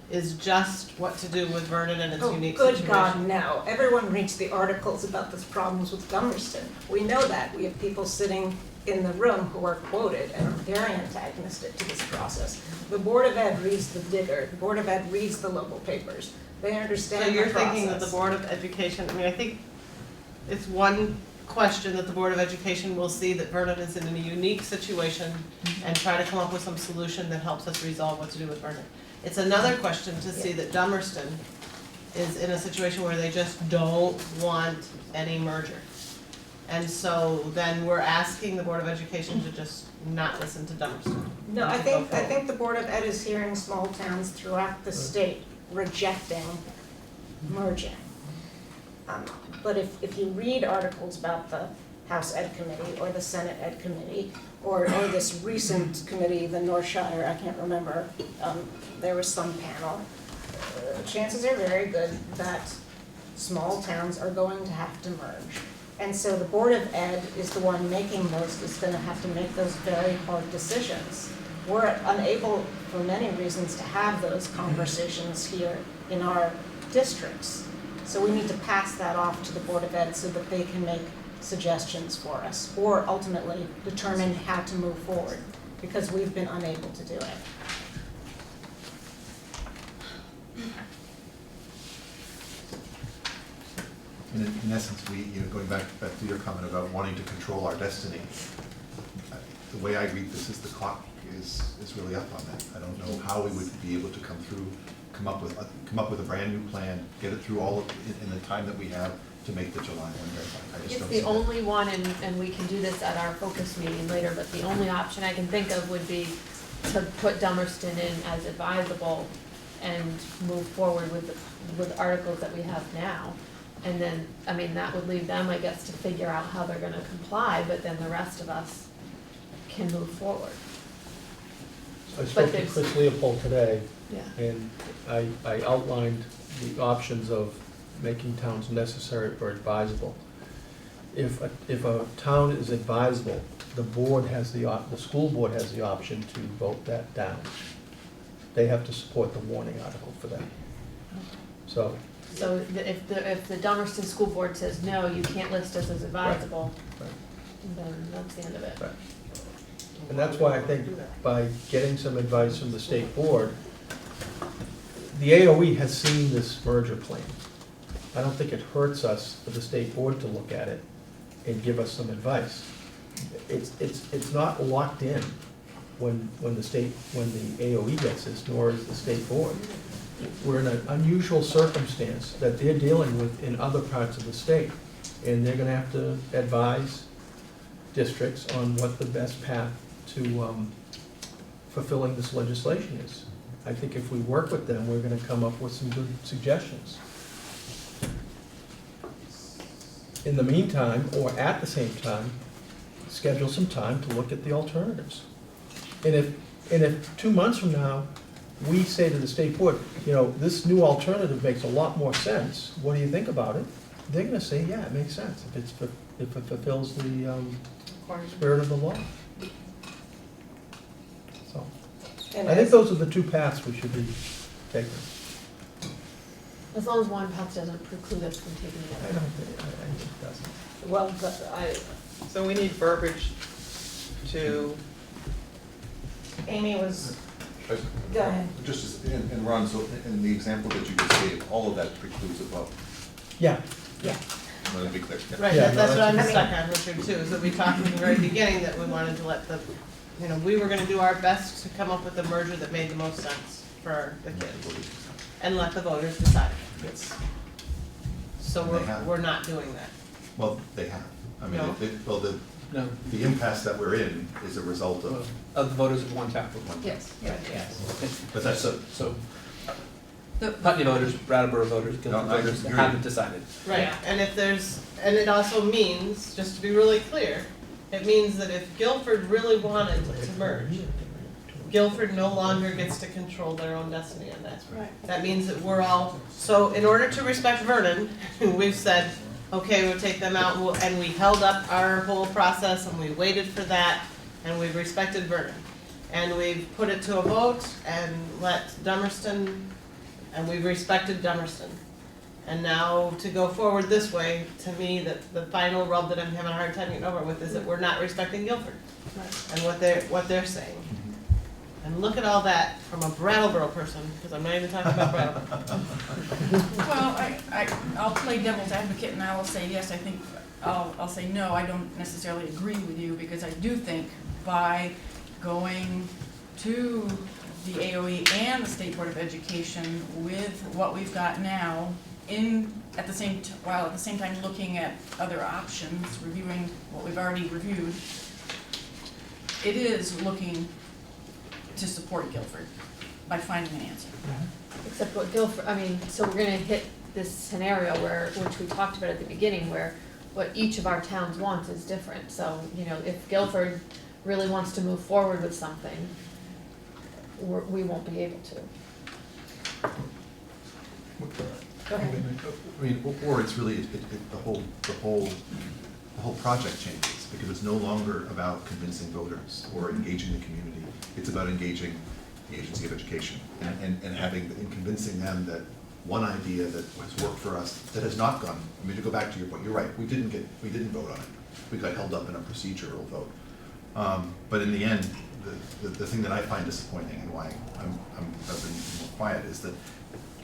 is just what to do with Vernon and its unique situation. Good God, no. Everyone reads the articles about the problems with Dummerston. We know that. We have people sitting in the room who are quoted and are very antagonistic to this process. The Board of Ed reads the Digger. The Board of Ed reads the local papers. They understand the process. So you're thinking that the Board of Education, I mean, I think it's one question that the Board of Education will see that Vernon is in a unique situation and try to come up with some solution that helps us resolve what to do with Vernon. It's another question to see that Dummerston is in a situation where they just don't want any merger. And so then we're asking the Board of Education to just not listen to Dummerston. No, I think the Board of Ed is hearing small towns throughout the state rejecting merging. But if you read articles about the House Ed Committee or the Senate Ed Committee or this recent committee, the North Shire, I can't remember, there was some panel, chances are very good that small towns are going to have to merge. And so the Board of Ed is the one making those, is going to have to make those very hard decisions. We're unable, for many reasons, to have those conversations here in our districts. So we need to pass that off to the Board of Ed so that they can make suggestions for us, or ultimately determine how to move forward, because we've been unable to do it. In essence, going back to your comment about wanting to control our destiny, the way I read this is the clock is really up on that. I don't know how we would be able to come up with a brand new plan, get it through all of in the time that we have to make the July 1 deadline. I just don't see It's the that. only one, and we can do this at our focus meeting later, but the only option I can think of would be to put Dummerston in as advisable and move forward with articles that we have now. And then, I mean, that would leave them, I guess, to figure out how they're gonna comply, but then the rest of us can move forward. I spoke to there's- Chris Leopold today, Yeah. and I outlined the options of making towns necessary or advisable. If a town is advisable, the school board has the option to vote that down. They have to support the warning article for that. So, If the Dummerston School Board says, no, you can't list us as advisable, right. then that's the end of it. Right. And that's why I think by getting some advice from the state board, the AOE has seen this merger plan. I don't think it hurts us for the state board to look at it and give us some advice. It's not locked in when the AOE gets this, nor is the state board. We're in an unusual circumstance that they're dealing with in other parts of the state, and they're gonna have to advise districts on what the best path to fulfilling this legislation is. I think if we work with them, we're gonna come up with some good suggestions. In the meantime, or at the same time, schedule some time to look at the alternatives. And if 2 months from now, we say to the state board, this new alternative makes a lot more sense, what do you think about it? They're gonna say, yeah, it makes sense, if it fulfills the spirit of the law. So, And I think as- those are the two paths we should be taking. As long as one path doesn't preclude us from taking the I other. don't think, I think it doesn't. Well, so we need verbiage to, Amy was, go ahead. Just as, and Ron, so in the example that you just gave, all of that precludes a vote. Yeah, Let me be clear. Yeah. Right, Yeah, no, that's what I'm that's- stuck on, Richard, too, is that we talked in the very beginning that we wanted to let the, you know, we were gonna do our best to come up with the merger that made the most sense for the kids, and let the voters decide. Yes. So They have. we're not doing that. Well, they have. I mean, No. well, No, the impasse that we're in is a result of of the voters of one town. one. Yes. But that's, So, Putney voters, Brattleboro voters, Guilford No, I voters agree. haven't decided. Right, and if there's, and it also means, just to be really clear, it means that if Guilford really wanted to merge, Guilford no longer gets to control their own destiny on that. Right. That means that we're all, so in order to respect Vernon, we've said, okay, we'll take them out, and we held up our whole process, and we waited for that, and we've respected Vernon. And we've put it to a vote, and let Dummerston, and we've respected Dummerston. And now to go forward this way, to me, the final rub that I'm having a hard time getting over with is that we're not respecting Guilford and what they're saying. And look at all that from a Brattleboro person, because I'm not even talking about Brattleboro. Well, I'll play devil's advocate and I will say, yes, I think, I'll say no, I don't necessarily agree with you, because I do think by going to the AOE and the State Board of Education with what we've got now, at the same time looking at other options, reviewing what we've already reviewed, it is looking to support Guilford by finding an answer. Except what Guilford, I mean, so we're gonna hit this scenario which we talked about at the beginning, where what each of our towns wants is different. So, you know, if Guilford really wants to move forward with something, we won't be able to. Go ahead. I mean, or it's really, the whole project changes, because it's no longer about convincing voters or engaging the community. It's about engaging the agency of education and convincing them that one idea that has worked for us, that has not gone, I mean, to go back to your point, you're right, we didn't vote on it. We got held up in a procedural vote. But in the end, the thing that I find disappointing and why I've been more quiet is that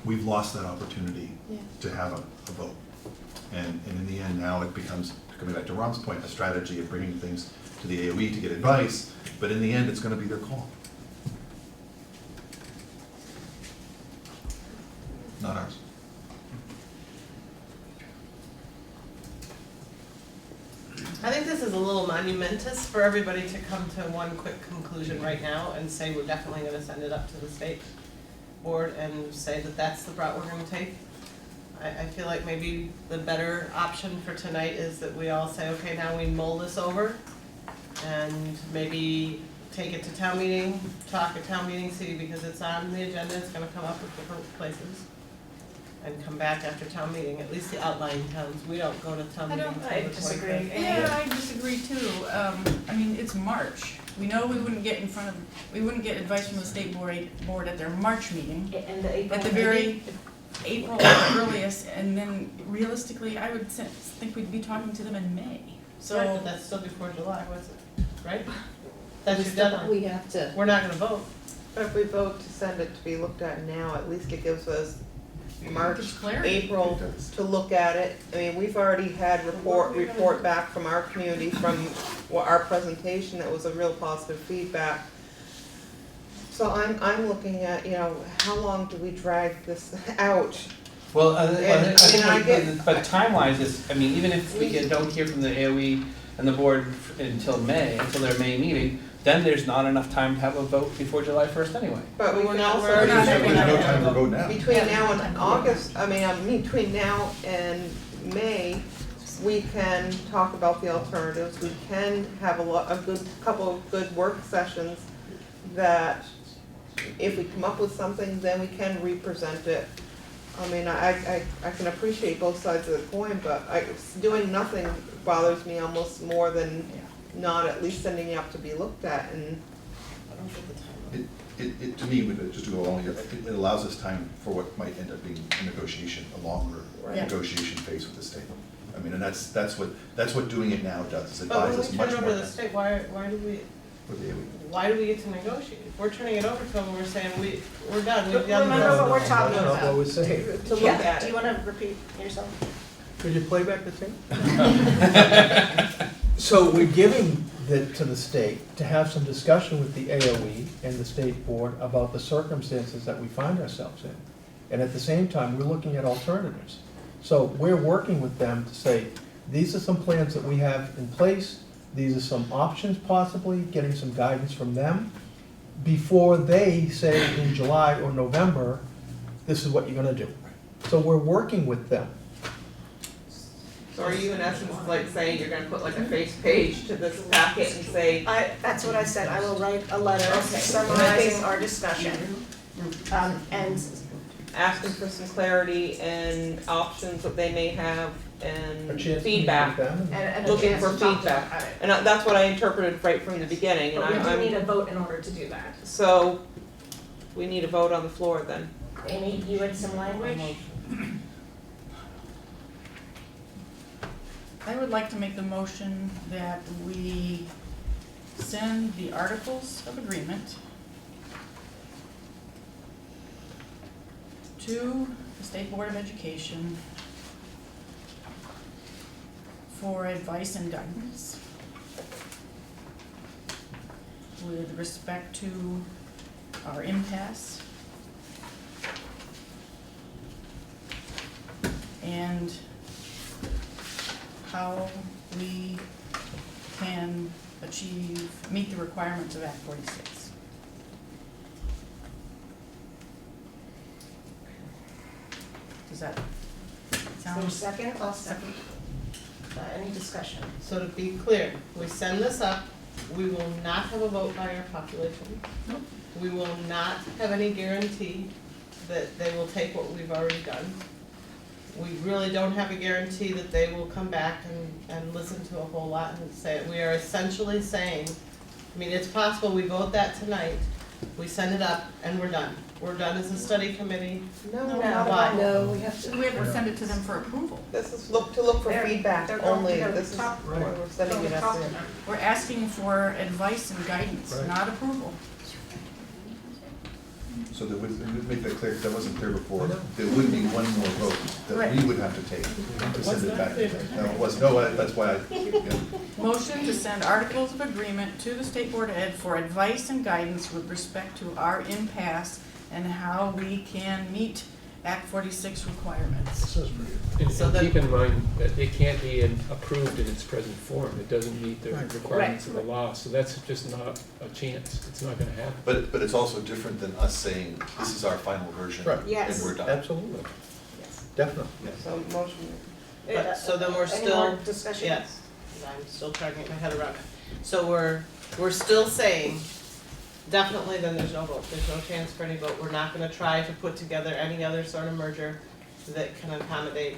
we've lost that opportunity to have a vote. And in the end, now it becomes, coming back to Ron's point, a strategy of bringing things to the AOE to get advice, but in the end, it's gonna be their call. Not ours. I think this is a little monumentous for everybody to come to one quick conclusion right now and say we're definitely gonna send it up to the state board and say that that's the route we're gonna take. I feel like maybe the better option for tonight is that we all say, okay, now we mull this over and maybe take it to town meeting, talk at town meeting, see, because it's on the agenda, it's gonna come up at different places. And come back after town meeting, at least the outlying towns, we don't go to town meeting until the 25th. Yeah, I disagree too. I mean, it's March. We know we wouldn't get advice from the state board at their March meeting. And the April. At the very April at the earliest, and then realistically, I would think we'd be talking to them in May. Right, So, but that's still before July, was it, right? That's your deadline. We have to. We're not gonna vote. but if we vote to send it to be looked at now, at least it gives us March, Gives clarity. April to look at it. I mean, we've already had report back from our community from our presentation, that was a real positive feedback. So I'm looking at, you know, how long do we drag this out? Well, And, I mean, I get- but time-wise, is, I mean, even if we don't hear from the AOE and the board until their May meeting, then there's not enough time to have a vote before July 1st anyway. But we We're can not- also. we're not There's no time to vote now. Between now and August, between now and May, we can talk about the alternatives. We can have a couple of good work sessions that if we come up with something, then we can represent it. I mean, I can appreciate both sides of the coin, but doing nothing bothers me almost more than not at least sending it up to be looked at, and It, to me, just to go along here, it allows us time for what might end up being a negotiation, a longer Right. negotiation phase with the state. I mean, and that's what doing it now does, is it But buys when us we much turn it more over to the time. state, why do we, With the AOE. why do we get to negotiate? If we're turning it over to them, we're saying, we're done, But we've done remember this. what we're talking No, no, about. what we're saying. to look at Do it. you wanna repeat yourself? Could you play back the tape? So we're giving to the state to have some discussion with the AOE and the state board about the circumstances that we find ourselves in. And at the same time, we're looking at alternatives. So we're working with them to say, these are some plans that we have in place, these are some options possibly, getting some guidance from them, before they say in July or November, this is what you're gonna do. So we're working with them. So are you in essence like saying you're gonna put like a face page to this packet and say, That's what I said, I will write a letter Okay. summarizing our discussion. And asking for some clarity and options that they may have A and chance to meet feedback? with them. and a Looking chance for to talk to them feedback. about it. And that's what I interpreted right from the beginning, and But we do need I'm, a vote in order to do that. so we need a vote on the floor then. Amy, you had some language? I would like to make the motion that we send the articles of agreement to the State Board of Education for advice and guidance with respect to our impasse and how we can meet the requirements of Act 46. Does that Is there sound? a second? I'll second. Any discussion? So to be clear, we send this up, we will not have a vote by our population. Nope. We will not have any guarantee that they will take what we've already done. We really don't have a guarantee that they will come back and listen to a whole lot and say it. We are essentially saying, I mean, it's possible we vote that tonight, we send it up, and we're done. We're done as a study committee. No, No, why? no, we have We have to send it to them for approval. This is to look for They're- feedback they're going only, to this is talk- why we're sending it up Talk to there. them. We're asking for advice and guidance, Right. not approval. So there would, let me make that clear, because that wasn't clear before, I know. there would be one more vote that we Right. would have to take to send it back. clear. No, it was, no, that's why I, yeah. Motion to send articles of agreement to the State Board of Ed for advice and guidance with respect to our impasse and how we can meet Act 46 requirements. And So then- keep in mind that it can't be approved in its present form. It doesn't meet the Right. requirements of the law, so that's just not a chance. It's not gonna happen. But it's also different than us saying, this is our final version, Right. Yes. and we're done. Absolutely, Yes. definitely. So motion, But, so then we're Any still, more discussion? yes, I'm still trying to get my head around it. So we're still saying, definitely then there's no vote, there's no chance for any vote. We're not gonna try to put together any other sort of merger that can accommodate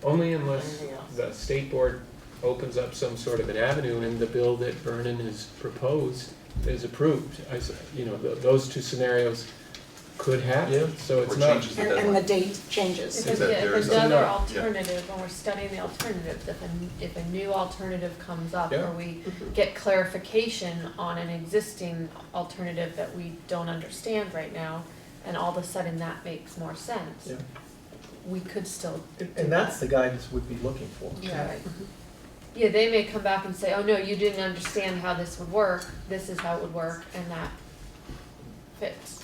Only unless anything else. the state board opens up some sort of an avenue and the bill that Vernon has proposed is approved. Those two scenarios could happen, so it's Or not. changes the And the deadline. date changes. If If that the there is other a- yeah. alternative, when we're studying the alternatives, if a new alternative comes up, Yeah. or we get clarification on an existing alternative that we don't understand right now, and all of a sudden that makes more sense, Yeah. we could still do And that's the guidance we'd be looking for. Yeah, right. Yeah, they may come back and say, oh no, you didn't understand how this would work, this is how it would work, and that fits.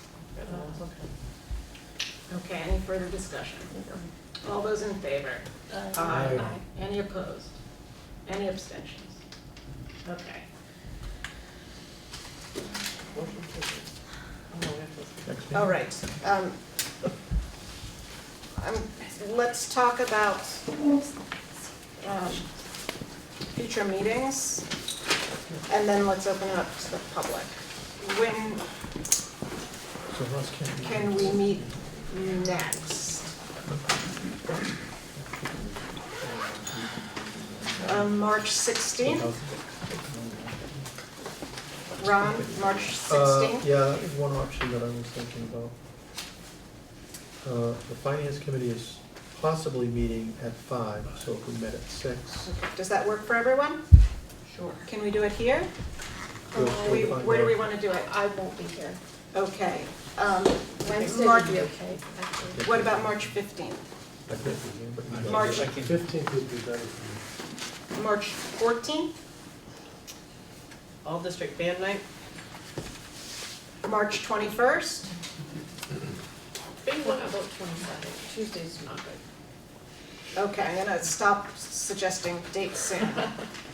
Okay, any further discussion? All those in favor? Aye. Any opposed? Any abstentions? Okay. Motion to- oh, no, we have to- Next meeting. All right. Let's talk about future meetings, and then let's open it up to the public. When So Russ can we meet next? March 16th? Ron, March 16th? Yeah, that was one option that I was thinking about. The finance committee is possibly meeting at 5, so if we met at 6. Okay, does that work for everyone? Sure. Can we do it here? We'll find Where do we out. want to do it? I won't be here. Okay. Wednesday March- would be okay, actually. What about March 15th? I could be here, but you- March 15th would be better for me. March 14th? All district band night? March 21st? What about 27? Tuesday's not good. Okay, I'm gonna stop suggesting dates soon.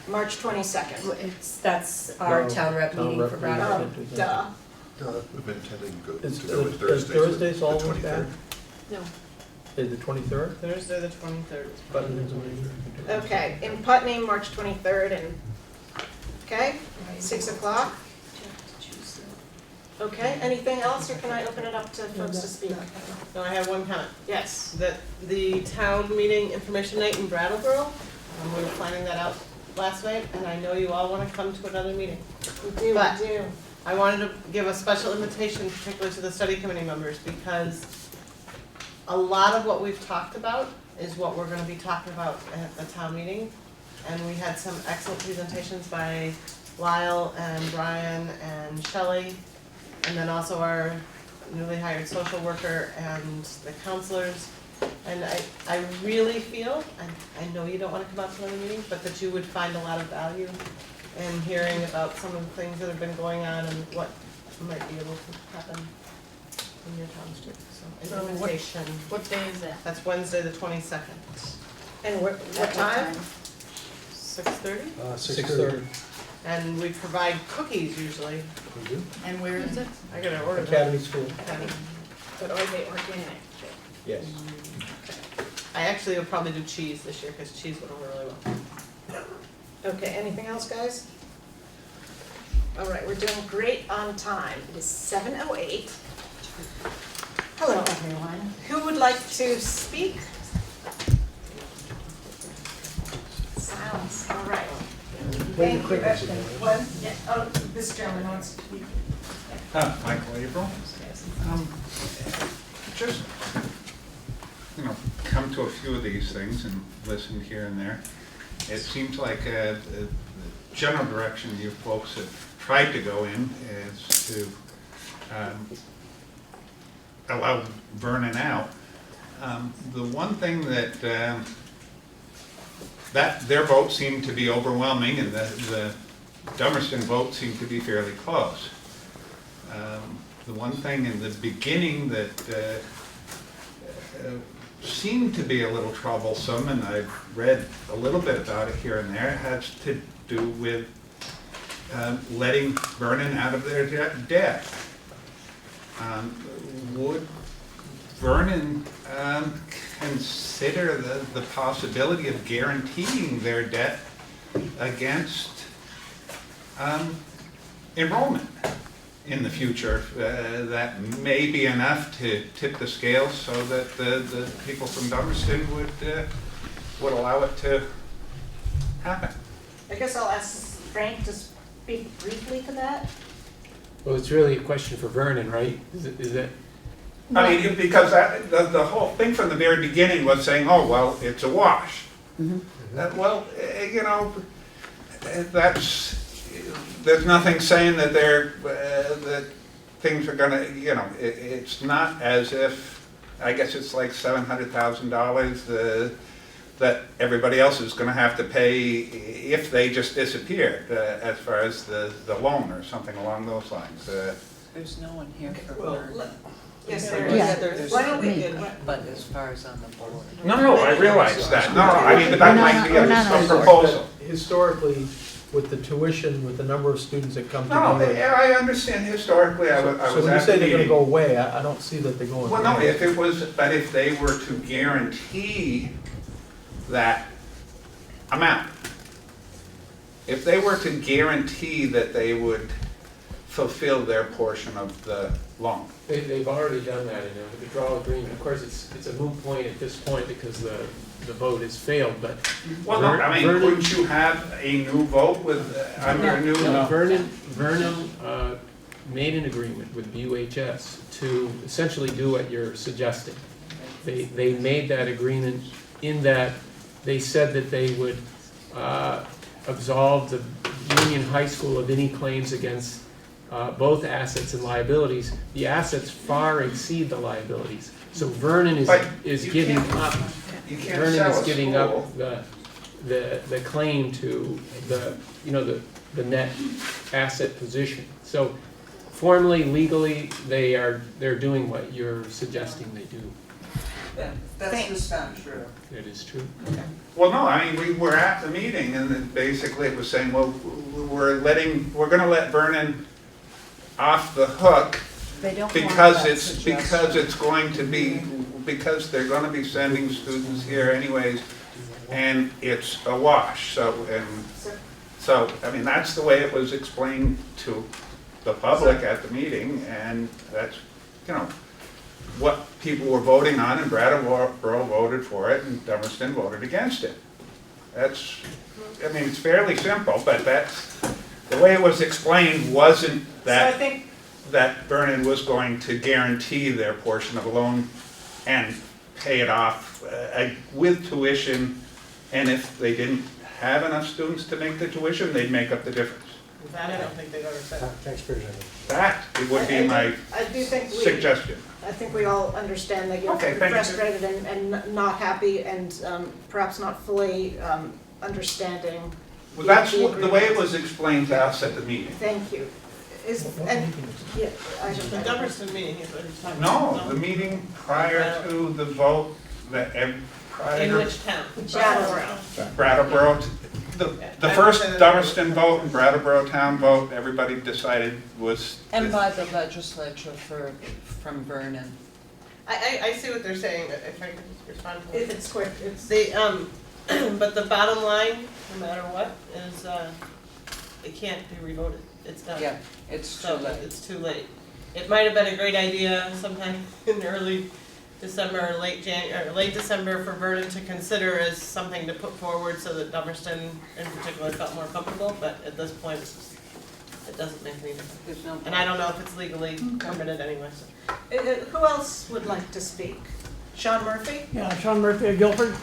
March 22nd. That's our No, town rep town meeting rep for meeting. Brattleboro. Oh, duh. We've been intending Is to go with is Thursdays. Thursdays the always 23rd. bad? No. Is the 23rd? Thursday, the 23rd. But it is a meeting. Okay, in Putney, March 23rd, and, okay, 6 o'clock. Okay, anything else, or can I open it up to folks to speak? No, I have one comment. Yes. That the town meeting information night in Brattleboro, we were planning that out last night, and I know you all want to come to another meeting. We But- do. I wanted to give a special invitation, particularly to the study committee members, because a lot of what we've talked about is what we're gonna be talking about at the town meeting. And we had some excellent presentations by Lyle and Brian and Shelley, and then also our newly hired social worker and the counselors. And I really feel, I know you don't wanna come out to another meeting, but that you would find a lot of value in hearing about some of the things that have been going on and what might be able to happen in your township. So, an invitation. What day is that? That's Wednesday, the 22nd. And what time? 6:30? 6:30. And we provide cookies usually. And where is it? I gotta order them. Academy School, But are they organic? yes. I actually will probably do cheese this year because cheese went over really well. Okay, anything else, guys? All right, we're doing great on time. It is 7:08. Hello, everyone. Who would like to speak? Silence, all right. Thank you. One, yeah, oh, this gentleman wants to speak. Michael April. Just, come to a few of these things and listened here and there. It seems like the general direction you folks have tried to go in is to allow Vernon out. The one thing that their vote seemed to be overwhelming, and the Dummerston vote seemed to be fairly close. The one thing in the beginning that seemed to be a little troublesome, and I've read a little bit about it here and there, has to do with letting Vernon out of their debt. Would Vernon consider the possibility of guaranteeing their debt against enrollment in the future? That may be enough to tip the scales so that the people from Dummerston would allow it to happen. I guess I'll ask Frank to speak briefly to that. Well, it's really a question for Vernon, right? Is it? I mean, because the whole thing from the very beginning was saying, oh, well, it's a wash. There's nothing saying that that things are gonna, it's not as if, I guess it's like $700,000 that everybody else is gonna have to pay if they just disappeared, as far as the loan or something along those lines. There's no one here for Well, Vernon. Yes, there Yeah. is. Why don't we, But as far as on the board. No, I realize that. No, I mean, but that might be We're not a on proposal. Historically, with the tuition, with the number of students that come to No, do it. I understand historically, I was So when you at say the they're gonna meeting. go away, I don't see that they're going Well, no, away. if they were to guarantee that amount, if they were to guarantee that they would fulfill their portion of the loan. They've already done that in a withdrawal agreement. Of course, it's a moot point at this point because the vote has failed, but. Well, no, I mean, couldn't you have a new vote with, under a new? No, Vernon made an agreement with UHS to essentially do what you're suggesting. They made that agreement in that they said that they would absolve the Union High School of any claims against both assets and liabilities. The assets far exceed the liabilities. So Vernon is giving up. Vernon is giving up the claim to the net asset position. So formally, legally, they're doing what you're suggesting they do. Yeah, that's just not true. It is true. Well, no, I mean, we were at the meeting and it basically it was saying, well, we're gonna let Vernon off the hook because it's going to be, because they're gonna be sending students here anyways, and it's a wash, so, I mean, that's the way it was explained to the public at the meeting, and that's, what people were voting on, and Brattleboro voted for it, and Dummerston voted against it. That's, I mean, it's fairly simple, but that's, the way it was explained wasn't that, that Vernon was going to guarantee their portion of the loan and pay it off with tuition, and if they didn't have enough students to make the tuition, they'd make up the difference. That I don't think they've ever said. That would be my I do think suggestion. I think we all understand that you're Okay, thank you. frustrated and not happy and perhaps not fully understanding. Well, that's the way it was explained to us at the meeting. Thank you. Yeah, The Dummerston meeting is what he's talking No, about. the meeting prior to the vote, prior. In which town? Brattleboro. The first Dummerston vote and Brattleboro town vote, everybody decided was. And by the legislature from Vernon. I see what they're saying, if I can just respond to If it's quick, it's. But the bottom line, no matter what, is it can't be revoted. It's done. Yeah, it's too late. It's too late. It might have been a great idea sometime in early December or late December for Vernon to consider as something to put forward so that Dummerston in particular felt more comfortable, but at this point, it doesn't make any difference. There's no. And I don't know if it's legally permitted anyway, so. Who else would like to speak? Sean Murphy? Yeah, Sean Murphy of Guilford.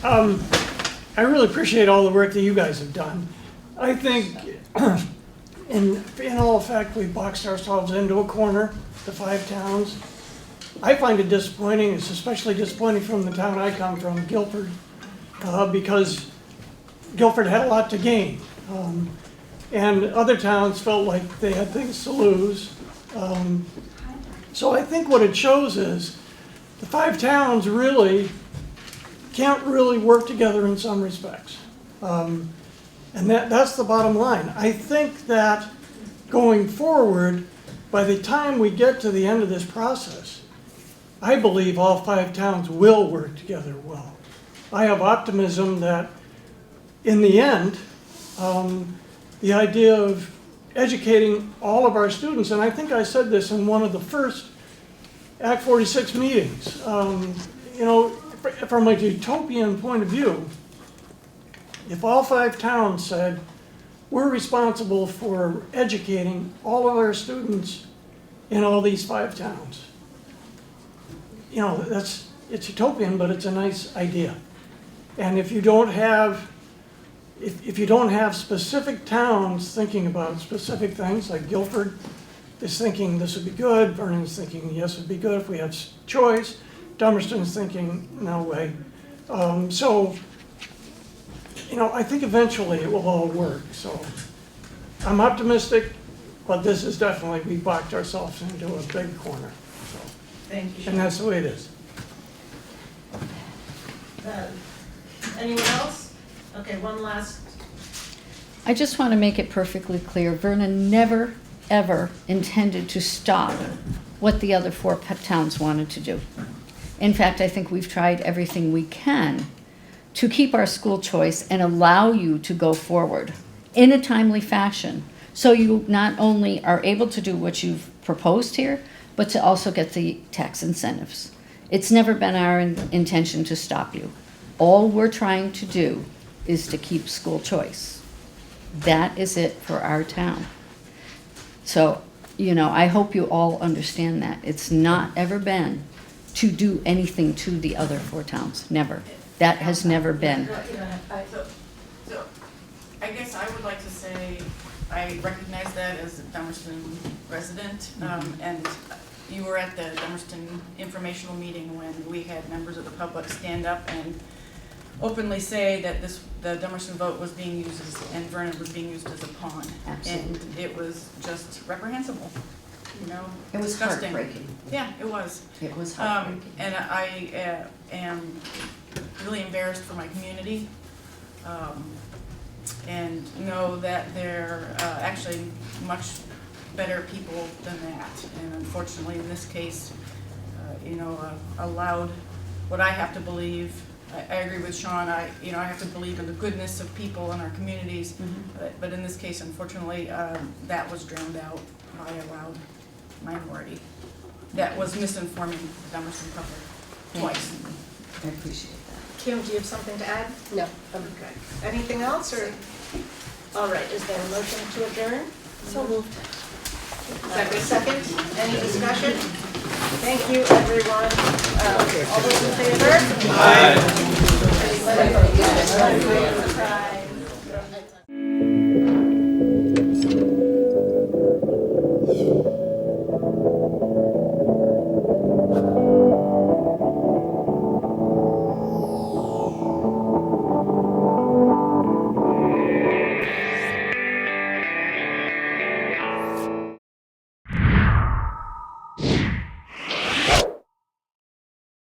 I really appreciate all the work that you guys have done. I think, in all fact, we boxed ourselves into a corner, the 5 towns. I find it disappointing. It's especially disappointing from the town I come from, Guilford, because Guilford had a lot to gain. And other towns felt like they had things to lose. So I think what it shows is the 5 towns really can't really work together in some respects. And that's the bottom line. I think that going forward, by the time we get to the end of this process, I believe all 5 towns will work together well. I have optimism that in the end, the idea of educating all of our students, and I think I said this in one of the first Act 46 meetings, from a utopian point of view, if all 5 towns said, we're responsible for educating all of our students in all these 5 towns, it's utopian, but it's a nice idea. And if you don't have specific towns thinking about specific things, like Guilford is thinking this would be good, Vernon's thinking yes, it would be good if we had choice, Dummerston's thinking no way. I think eventually it will all work. So I'm optimistic, but this is definitely, we backed ourselves into a big corner. So. Thank you. And that's the way it is. Anyone else? Okay, one last. I just want to make it perfectly clear, Vernon never, ever intended to stop what the other 4 towns wanted to do. In fact, I think we've tried everything we can to keep our school choice and allow you to go forward in a timely fashion So you not only are able to do what you've proposed here, but to also get the tax incentives. It's never been our intention to stop you. All we're trying to do is to keep school choice. That is it for our town. So, you know, I hope you all understand that. It's not ever been to do anything to the other 4 towns, never. That has never been. So, I guess I would like to say, I recognize that as a Dummerston resident, and you were at the Dummerston informational meeting when we had members of the public stand up and openly say that the Dummerston vote was being used as, and Vernon was being used as a pawn. Absolutely. And it was just reprehensible, you know? It was disgusting. heartbreaking. Yeah, it was. It was heartbreaking. And I am really embarrassed for my community, and know that they're actually much better people than that. And unfortunately, in this case, allowed what I have to believe. I agree with Sean. I have to believe in the goodness of people in our communities, but in this case, unfortunately, that was drowned out by a loud minority that was misinforming the Dummerston public twice. I appreciate that. Kim, do you have something to add? No. Okay. Anything else, or? All right, is there a motion to adjourn? So moved. Second? Any discussion? Thank you, everyone. All those in favor? Aye. Anybody? Aye.